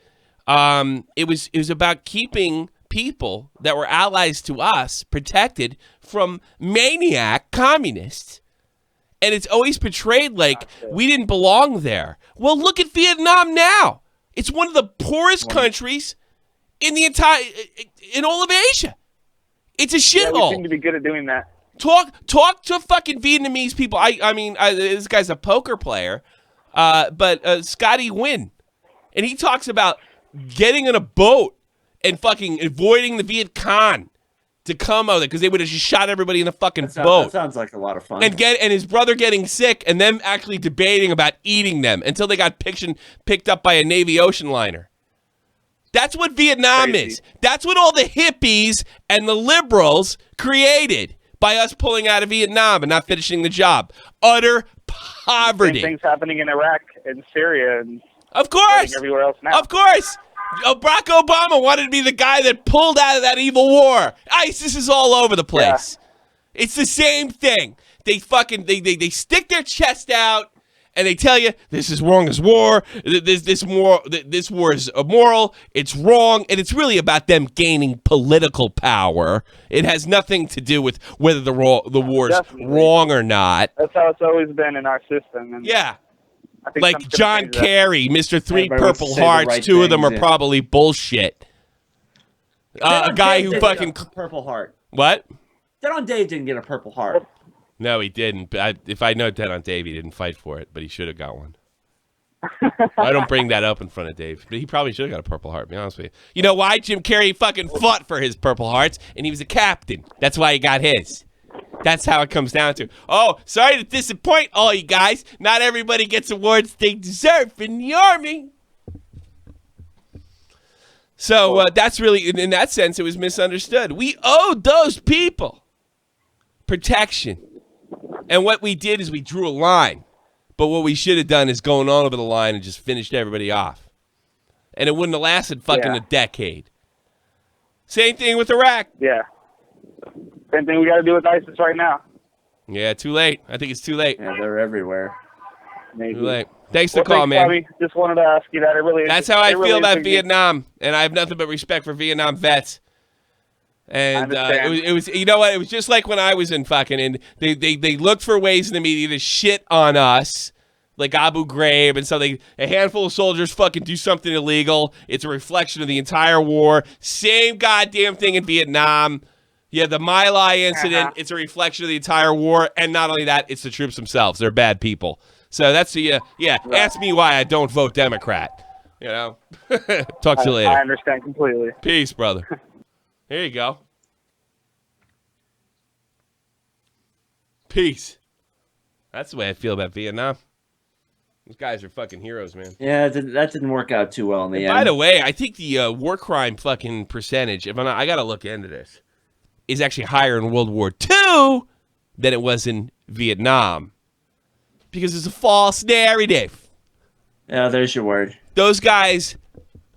It was about keeping people that were allies to us protected from maniac communists. And it's always portrayed like we didn't belong there. Well, look at Vietnam now. It's one of the poorest countries in the in all of Asia. It's a shithole. Yeah, we seem to be good at doing that. Talk to fucking Vietnamese people. I mean, this guy's a poker player, but Scotty Nguyen, and he talks about getting on a boat and fucking avoiding the Viet Cong to come out there because they would have just shot everybody in the fucking boat. That sounds like a lot of fun. And his brother getting sick and them actually debating about eating them until they got picked up by a Navy ocean liner. That's what Vietnam is. That's what all the hippies and the liberals created by us pulling out of Vietnam and not finishing the job. Utter poverty. Same things happening in Iraq and Syria and of course everywhere else now. Of course. Barack Obama wanted to be the guy that pulled out of that evil war. ISIS is all over the place. Yeah. It's the same thing. They fucking they stick their chest out and they tell you this is wrong as war. This war is immoral. It's wrong, and it's really about them gaining political power. It has nothing to do with whether the war's wrong or not. That's how it's always been in our system. And yeah. Like John Kerry, Mr. Three Purple Hearts, right two of them are things, probably bullshit. A guy who fucking... Purple Heart. What? Dead on Dave didn't get a Purple Heart. No, he didn't. But if I know Dead on Dave, he didn't fight for it, but he should have got one. I don't bring that up in front of Dave, but he probably should have got a Purple Heart, to be honest with you. You know why? Jim Carrey fucking fought for his Purple Hearts, and he was a captain. That's why he got his. That's how it comes down to. Oh, sorry to disappoint all you guys. Not everybody gets awards they deserve in the Army. So that's really, in that sense, it was misunderstood. We owed those people protection. And what we did is we drew a line. But what we should have done is going on over the line and just finished everybody off. And it wouldn't have lasted fucking a decade. Same thing with Iraq. Yeah. Same thing we got to do with ISIS right now. Yeah, too late. I think it's too late. Yeah, they're everywhere. Maybe. Too late. Thanks for the call, man. Bobby. Just wanted to ask you that. That's how I feel about Vietnam, and I have nothing but respect for Vietnam vets. And it was you know what? It was just like when I was in fucking, and they looked for ways in the media to shit on us, like Abu Ghraib, and so a handful of soldiers fucking do something illegal. It's a reflection of the entire war. Same goddamn thing in Vietnam. Yeah, the My Lai incident, it's a reflection of the entire war. And not only that, it's the troops themselves. They're bad people. So that's ask me why I don't vote Democrat. You know? Talk to you later. I understand completely. Peace, brother. Here you go. Peace. That's the way I feel about Vietnam. Those guys are fucking heroes, man. Yeah, that didn't work out too well in the end. By the way, I think the war crime fucking percentage, I got to look into this, is actually higher in World War II than it was in Vietnam. Because it's a false narrative. Yeah, there's your word. Those guys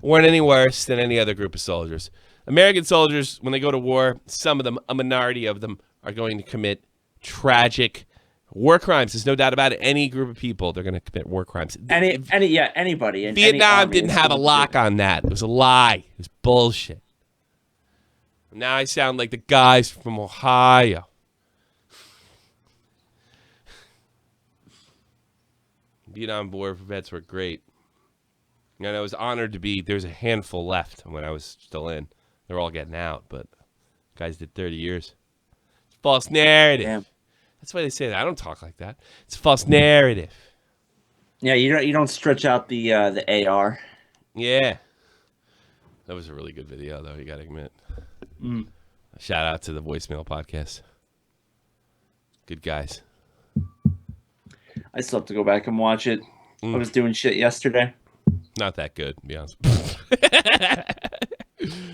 weren't any worse than any other group of soldiers. American soldiers, when they go to war, some of them, a minority of them, are going to commit tragic War crimes. There's no doubt about it. Any group of people, they're going to commit war crimes. Anybody. Vietnam didn't have a lock on that. It was a lie. It was bullshit. Now I sound like the guys from Ohio. Vietnam War vets were great. And I was honored to be, there's a handful left when I was still in. They're all getting out, but guys did 30 years. It's false narrative. Damn. That's why they say that. I don't talk like that. It's a false narrative. Yeah, you don't stretch out the AR. Yeah. That was a really good video, though, you got to admit. Shout out to the Voicemail Podcast. Good guys. I still have to go back and watch it. I was doing shit yesterday. Not that good, to be honest.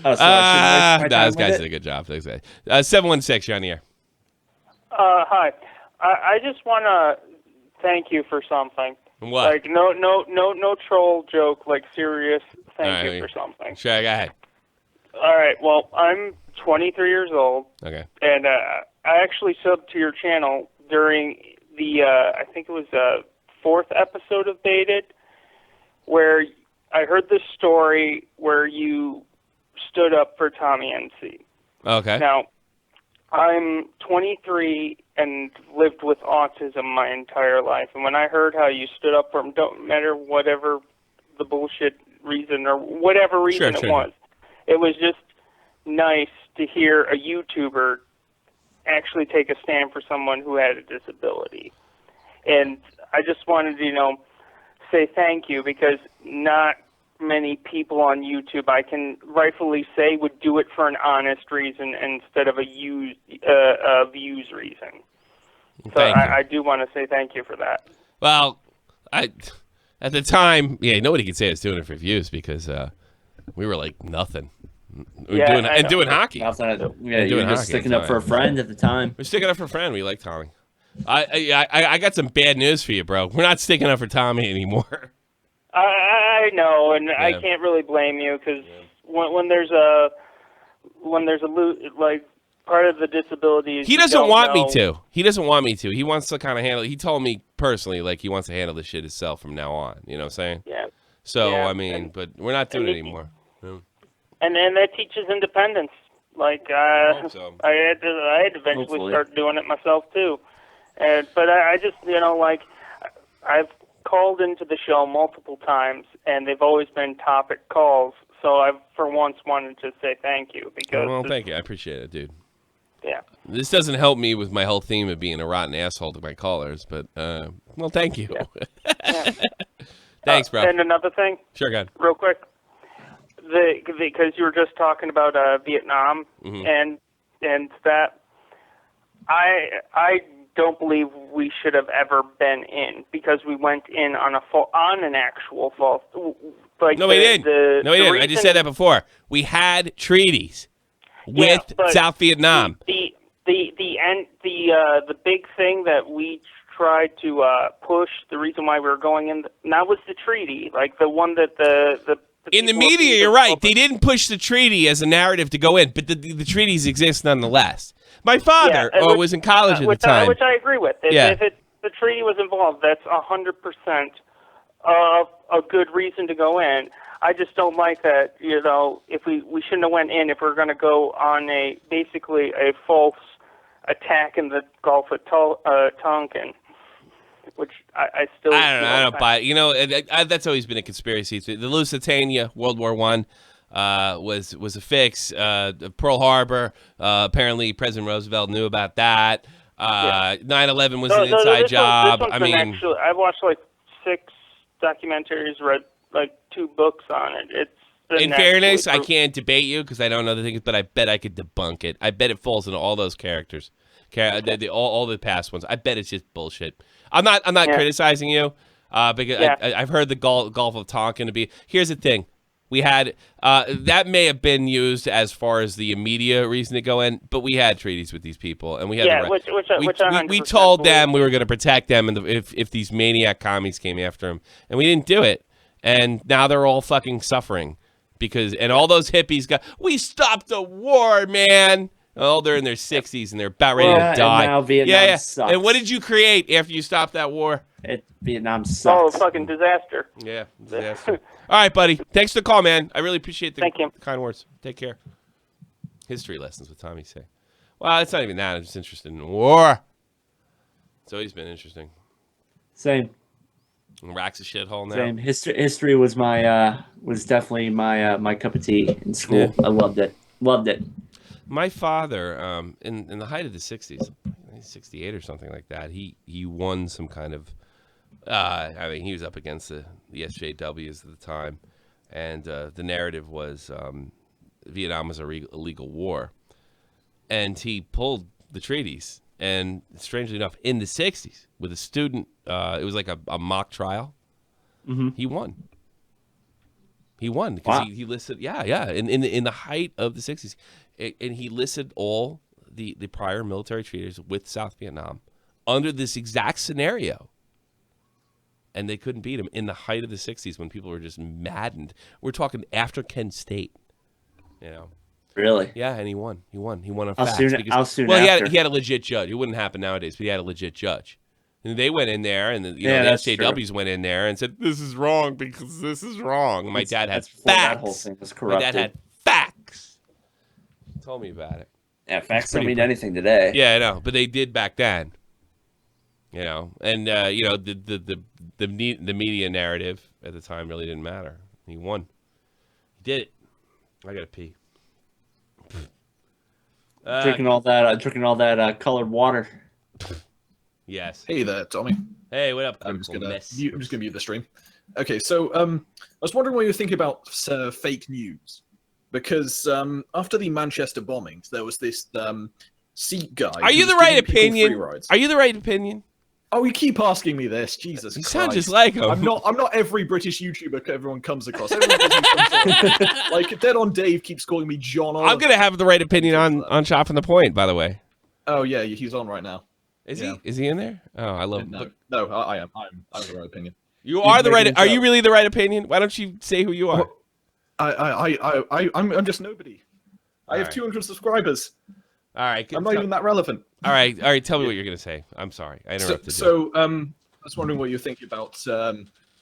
Those guys did a good job. 716, you're on the air. Hi. I just want to thank you for something. What? Like no troll joke. Like serious. Thank you for something. Sure, go ahead. All right. Well, I'm 23 years old. Okay. And I actually subbed to your channel during the I think it was fourth episode of Baited, where I heard this story where you stood up for Tommy NC. Okay. Now, I'm 23 and lived with autism my entire life. And when I heard how you stood up for him, don't matter whatever the bullshit reason or whatever reason it was just nice to hear a YouTuber actually take a stand for someone who had a disability. And I just wanted to, say thank you, because not many people on YouTube, I can rightfully say, would do it for an honest reason instead of a views reason. So I do want to say thank you for that. Well, at the time, nobody could say I was doing it for views because we were like nothing. Doing hockey. You were just sticking up for a friend at the time. We're sticking up for a friend. We like Tommy. I got some bad news for you, bro. We're not sticking up for Tommy anymore. I know, and I can't really blame you, because when there's a part of the disability is he doesn't want me to. He doesn't want me to. He wants to kind of handle. He told me personally, like, he wants to handle this shit himself from now on. You know what I'm saying? Yeah. So but we're not doing it anymore. And that teaches independence. Like I had to eventually start doing it myself too. But I just I've called into the show multiple times, and they've always been topic calls. So I've for once wanted to say thank you, because thank you. I appreciate it, dude. Yeah. This doesn't help me with my whole theme of being a rotten asshole to my callers, but thank you. Yeah. Thanks, bro. And another thing. Sure, go ahead. Real quick. Because you were just talking about Vietnam, and that I don't believe we should have ever been in, because we went in on an actual false. Like no, we didn't. We didn't. I just said that before. We had treaties with South Vietnam. The big thing that we tried to push, the reason why we were going in, that was the treaty, like the one that the in the media, you're right. They didn't push the treaty as a narrative to go in, but the treaties exist nonetheless. My father was in college at the time. Which I agree with. If the treaty was involved, that's 100% a good reason to go in. I just don't like that, if we shouldn't have went in if we're going to go on basically a false attack in the Gulf of Tonkin. Which I still I don't buy it. That's always been a conspiracy. The Lusitania, World War I, was a fix. Pearl Harbor, apparently President Roosevelt knew about that. 9/11 was an inside job. I've watched like 6 documentaries, read like 2 books on it. In fairness, I can't debate you because I don't know the things, but I bet I could debunk it. I bet it falls into all those characters. All the past ones. I bet it's just bullshit. I'm not criticizing you because I've heard the Gulf of Tonkin to be. Here's the thing. We had that may have been used as far as the immediate reason to go in, but we had treaties with these people, and we had we told them we were going to protect them, and if these maniac commies came after them, and we didn't do it, and now they're all fucking suffering because all those hippies we stopped the war, man. Oh, they're in their 60s and they're about ready Yeah, to die. and now Vietnam sucks. And what did you create after you stopped that war? Vietnam Oh, sucks. fucking disaster. Yeah, disaster. All right, buddy. Thanks for the call, man. I really appreciate the Thank you. kind words. Take care. History lessons with Tommy Say. Well, it's not even that. I'm just interested in war. It's always been interesting. Same. Iraq's a shithole now. Same. History was was definitely my cup of tea in school. Yeah. I loved it. Loved it. My father, in the height of the 60s, 68 or something like that, he won some kind of, I mean, he was up against the SJWs at the time, and the narrative was Vietnam was a illegal war. And he pulled the treaties, and strangely enough, in the 60s, with a student, it was like a mock trial, he won. He won because he listed, in the height of the 60s. And he listed all the prior military treaties with South Vietnam under this exact scenario. And they couldn't beat him in the height of the 60s when people were just maddened. We're talking after Kent State, you know. Really? Yeah, and he won. He won on How facts. soon Well, after? he had a legit judge. It wouldn't happen nowadays, but he had a legit judge. And they went in there, and the that's SJWs true. went in there and said, "This is wrong because this is wrong." My dad had That's before facts. that whole thing was My corrupted. dad had facts. Told me about it. Yeah, facts don't mean anything today. Yeah, I know, but they did back then. You know, and the media narrative at the time really didn't matter. He won. He did it. I gotta pee. Drinking all that colored water. Yes. Hey there, Tommy. Hey, what up? I'm just gonna mute the stream. Okay, so I was wondering what you were thinking about fake news, because after the Manchester bombings, there was this Sikh guy. Are you the right opinion? Are you the right opinion? Oh, you keep asking me this, Jesus You Christ! sound just like him. I'm not every British YouTuber everyone comes across. Everyone gives me some sort of- like Dead on Dave keeps calling me John Oliver. I'm gonna have the right opinion on Chopping the Point, by the way. Oh yeah, he's on right now. Is he? Is he in there? Oh, I love. No, I am. I have the right opinion. You are the right. Are you really the right opinion? Why don't you say who you are? I'm just nobody. I have 200 subscribers. All right, I'm not even that relevant. All right. Tell me what you're gonna say. I'm sorry, I interrupted you. So, I was wondering what you're thinking about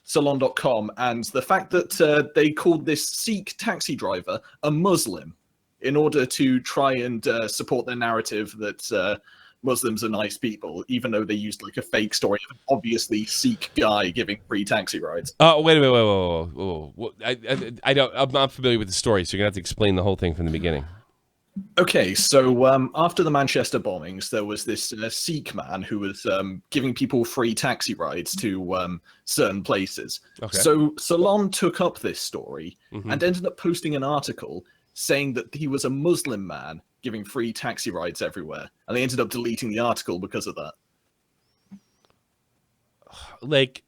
Salon.com and the fact that they called this Sikh taxi driver a Muslim in order to try and support their narrative that Muslims are nice people, even though they used like a fake story of an obviously Sikh guy giving free taxi rides. Oh, wait a minute, whoa. I'm not familiar with the story, so you're gonna have to explain the whole thing from the beginning. Okay, so after the Manchester bombings, there was this Sikh man who was giving people free taxi rides to certain places. Okay. So Salon took up this story and ended up posting an article saying that he was a Muslim man giving free taxi rides everywhere, and they ended up deleting the article because of that. Like,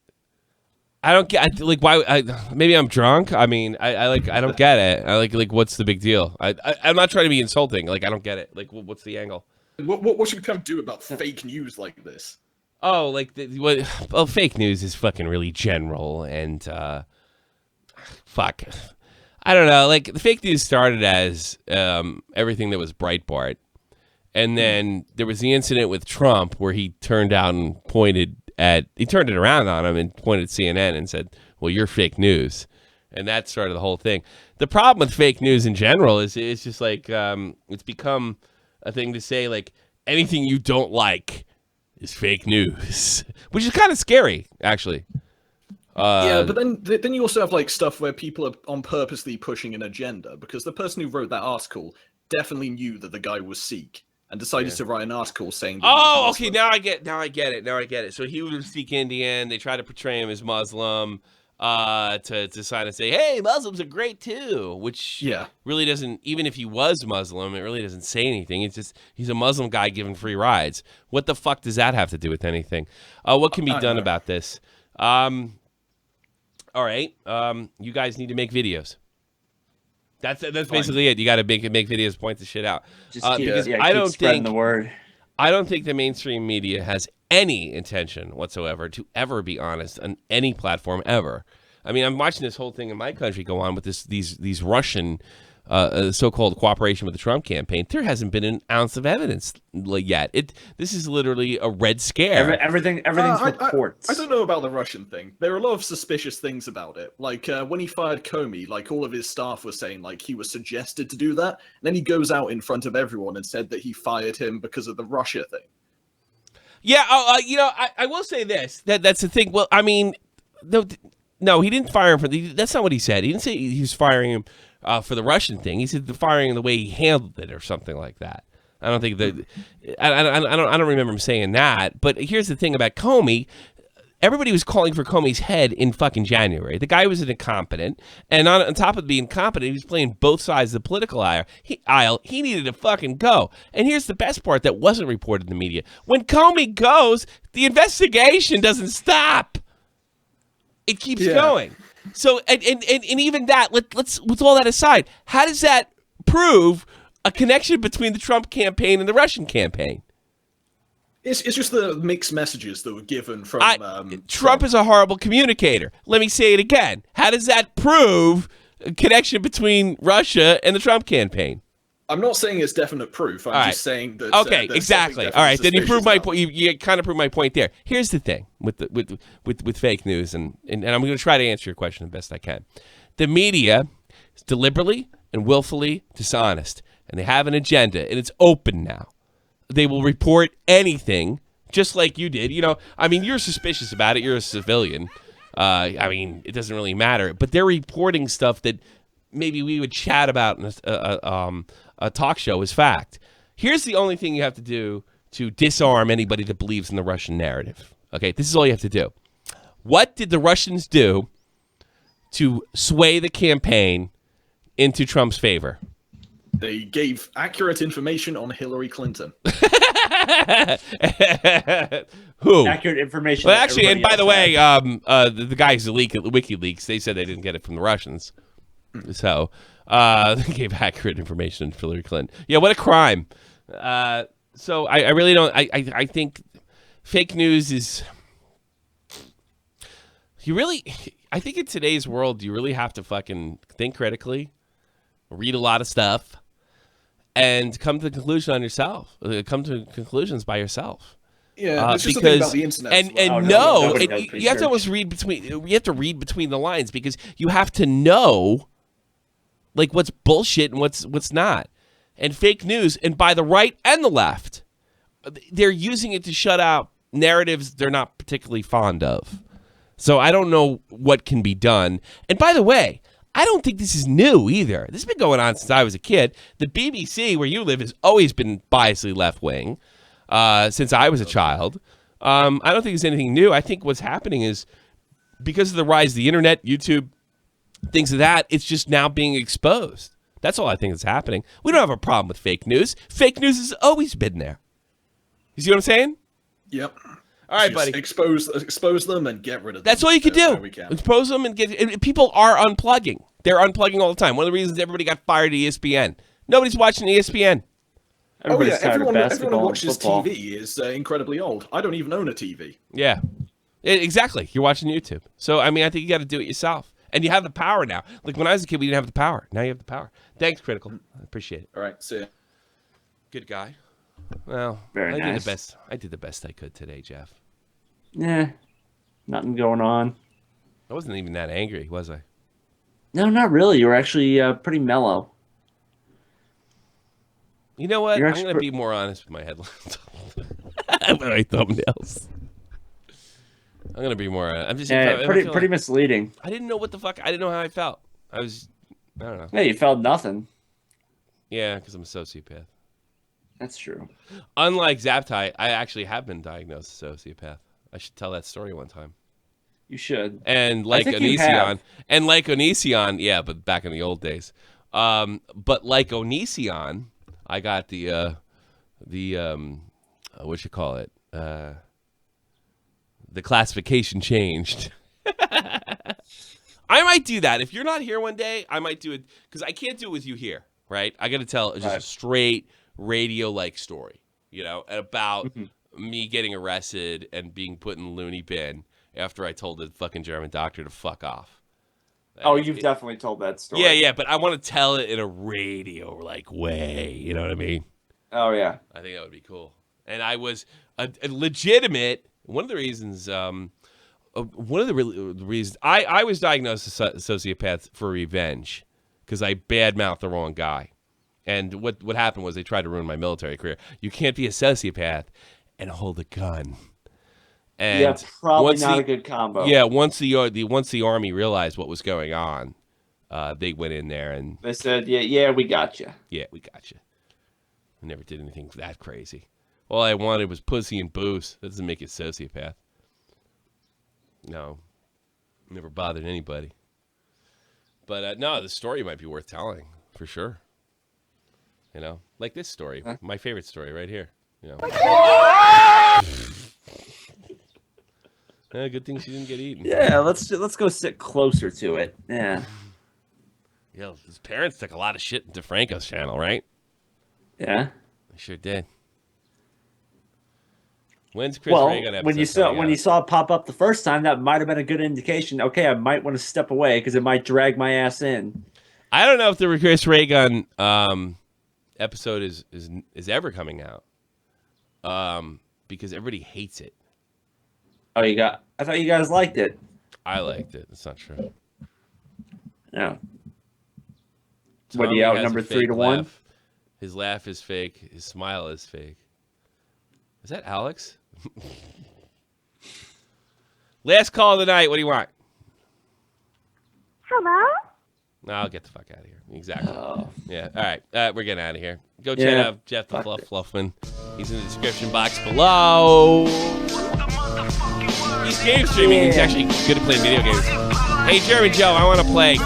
I don't get like why. Maybe I'm drunk. I mean, I don't get it. I like what's the big deal? I'm not trying to be insulting. Like, I don't get it. Like, what's the angle? What should we come do about fake news like this? Oh, like well, fake news is fucking really general and fuck. I don't know. Like, the fake news started as everything that was Breitbart, and then there was the incident with Trump where he turned out and he turned it around on him and pointed at CNN and said, "Well, you're fake news," and that started the whole thing. The problem with fake news in general is it's just like it's become a thing to say like anything you don't like is fake news, which is kind of scary, actually. Yeah, but then you also have like stuff where people are on purposely pushing an agenda, because the person who wrote that article definitely knew that the guy was Sikh and decided to write an article saying that Oh, okay, now I get it. So he was Sikh Indian. They tried to portray him as Muslim to sign and say, "Hey, Muslims are great too," which really doesn't. Even if he was Muslim, it really doesn't say anything. It's just he's a Muslim guy giving free rides. What the fuck does that have to do with anything? What can be done about this? All right, you guys need to make videos. That's basically it. You got to make videos, point the shit out. Just keep, because keep I don't spreading think the word. I don't think the mainstream media has any intention whatsoever to ever be honest on any platform ever. I mean, I'm watching this whole thing in my country go on with these Russian so-called cooperation with the Trump campaign. There hasn't been an ounce of evidence yet. This is literally a red scare. Everything's reports. I don't know about the Russian thing. There are a lot of suspicious things about it. Like when he fired Comey, like all of his staff were saying like he was suggested to do that. And then he goes out in front of everyone and said that he fired him because of the Russia thing. Yeah, I will say this. That's the thing. Well, I mean, no, he didn't fire him that's not what he said. He didn't say he was firing him for the Russian thing. He said the firing the way he handled it or something like that. I don't think that. I don't remember him saying that. But here's the thing about Comey. Everybody was calling for Comey's head in fucking January. The guy was an incompetent, and on top of being incompetent, he was playing both sides of the political aisle. He needed to fucking go. And here's the best part that wasn't reported in the media: when Comey goes, the investigation doesn't stop. It keeps going. So, and even that, let's with all that aside, how does that prove a connection between the Trump campaign and the Russian campaign? It's just the mixed messages that were given from Trump is a horrible communicator. Let me say it again. How does that prove a connection between Russia and the Trump campaign? I'm not saying it's definite proof. I'm just saying that. Okay, exactly. All right, then you prove my point. You kind of prove my point there. Here's the thing with fake news, and I'm going to try to answer your question the best I can. The media is deliberately and willfully dishonest, and they have an agenda, and it's open now. They will report anything, just like you did. I mean, you're suspicious about it. You're a civilian. I mean, it doesn't really matter. But they're reporting stuff that maybe we would chat about in a talk show as fact. Here's the only thing you have to do to disarm anybody that believes in the Russian narrative. Okay, this is all you have to do. What did the Russians do to sway the campaign into Trump's favor? They gave accurate information on Hillary Clinton. Who? Accurate information. Well, actually, and by the way, the guys at WikiLeaks, they said they didn't get it from the Russians. So they gave accurate information on Hillary Clinton. Yeah, what a crime. So I really don't. I think fake news is. I think in today's world, you really have to fucking think critically, read a lot of stuff, and come to the conclusion on yourself. Come to conclusions by yourself. Yeah, it's just the thing about the internet. You have to almost read between. You have to read between the lines because you have to know, like, what's bullshit and what's not, and fake news. And by the right and the left, they're using it to shut out narratives they're not particularly fond of. So I don't know what can be done. And by the way, I don't think this is new either. This has been going on since I was a kid. The BBC, where you live, has always been biasly left-wing since I was a child. I don't think it's anything new. I think what's happening is because of the rise of the internet, YouTube, things of that, it's just now being exposed. That's all I think is happening. We don't have a problem with fake news. Fake news has always been there. You see what I'm saying? Yep. All right, just buddy. Expose them and get rid of them. That's all you can do. Expose them and people are unplugging. They're unplugging all the time. One of the reasons everybody got fired at ESPN. Nobody's watching ESPN. Everyone who watches TV is incredibly old. I don't even own a TV. Yeah, exactly. You're watching YouTube. So, I mean, I think you got to do it yourself. And you have the power now. Like when I was a kid, we didn't have the power. Now you have the power. Thanks, Critical. I appreciate it. All right, see ya. Good guy. Well, Very nice. I did the best I could today, Jeff. Yeah, nothing going on. I wasn't even that angry, was I? No, not really. You were actually pretty mellow. You know what? I'm going to be more honest with my headlines. My thumbnails. I'm going to be more. I'm just pretty misleading. I didn't know what the fuck. I didn't know how I felt. I don't know. Yeah, you felt nothing. Yeah, because I'm a sociopath. That's true. Unlike Zaptai, I actually have been diagnosed as a sociopath. I should tell that story one time. You should. And like Onision, yeah, but back in the old days. But like Onision, I got the what you call it? The classification changed. I might do that. If you're not here one day, I might do it because I can't do it with you here, right? I got to tell just a straight radio-like story, about me getting arrested and being put in the loony bin after I told the fucking German doctor to fuck off. Oh, you've definitely told that story. Yeah, but I want to tell it in a radio way. You know what I mean? Oh yeah. I think that would be cool. And I was a legitimate. One of the reasons. One of the reasons I was diagnosed as a sociopath for revenge because I badmouthed the wrong guy. And what happened was they tried to ruin my military career. You can't be a sociopath and hold a gun. And yeah, probably not a good combo. Yeah, once the Army realized what was going on, they went in there and they said, "Yeah, we got you." Yeah, we got you. I never did anything that crazy. All I wanted was pussy and booze. That doesn't make you a sociopath. No, never bothered anybody. But no, the story might be worth telling for sure. You know, like this story, my favorite story right here. You know. Good thing she didn't get eaten. Yeah, let's go sit closer to it. Yeah. Yeah, his parents took a lot of shit into Franco's channel, right? Yeah, they sure did. When's Chris Reagan episode when you saw it pop up the first time, that might have been a good indication. Okay, I might want to step away because it might drag my ass in. I don't know if the Chris Reagan episode is ever coming out, because everybody hates it. Oh, I thought you guys liked it. I liked it. That's not true. No. What do you out number 3-1? His laugh is fake. His smile is fake. Is that Alex? Last call of the night. What do you want? Hello? No, I'll get the fuck out of here. Exactly. Oh. Yeah. All right. We're getting out of here. Go check out Jeff the Fluffman. He's in the description box below. He's game streaming. He's actually good at playing video games. Hey, German Joe, I want to play.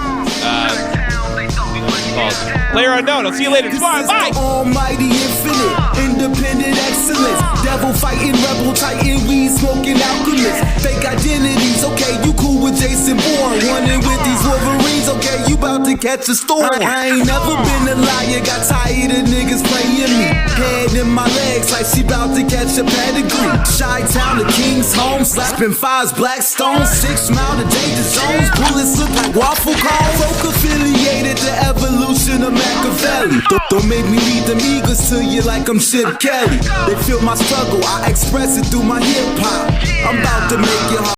Player Unknown. I'll see you later tomorrow. Bye. Almighty infinite, independent excellence. Devil fighting, rebel titan, weed smoking alchemist. Fake identities, okay, you cool with Jason Bourne. Running with these Wolverines, okay, you about to catch a storm. I ain't never been a liar, got tired of niggas playing me. Head in my legs like she about to catch a pedigree. Chi-Town to King's home, slapping fives, black stones. 6 mile to danger zones, bullets look like waffle cones. Folk affiliated to evolution of Machiavelli. Don't make me lead them eagles to you like I'm Chip Kelly. They feel my struggle, I express it through my hip hop. I'm about to make it hard.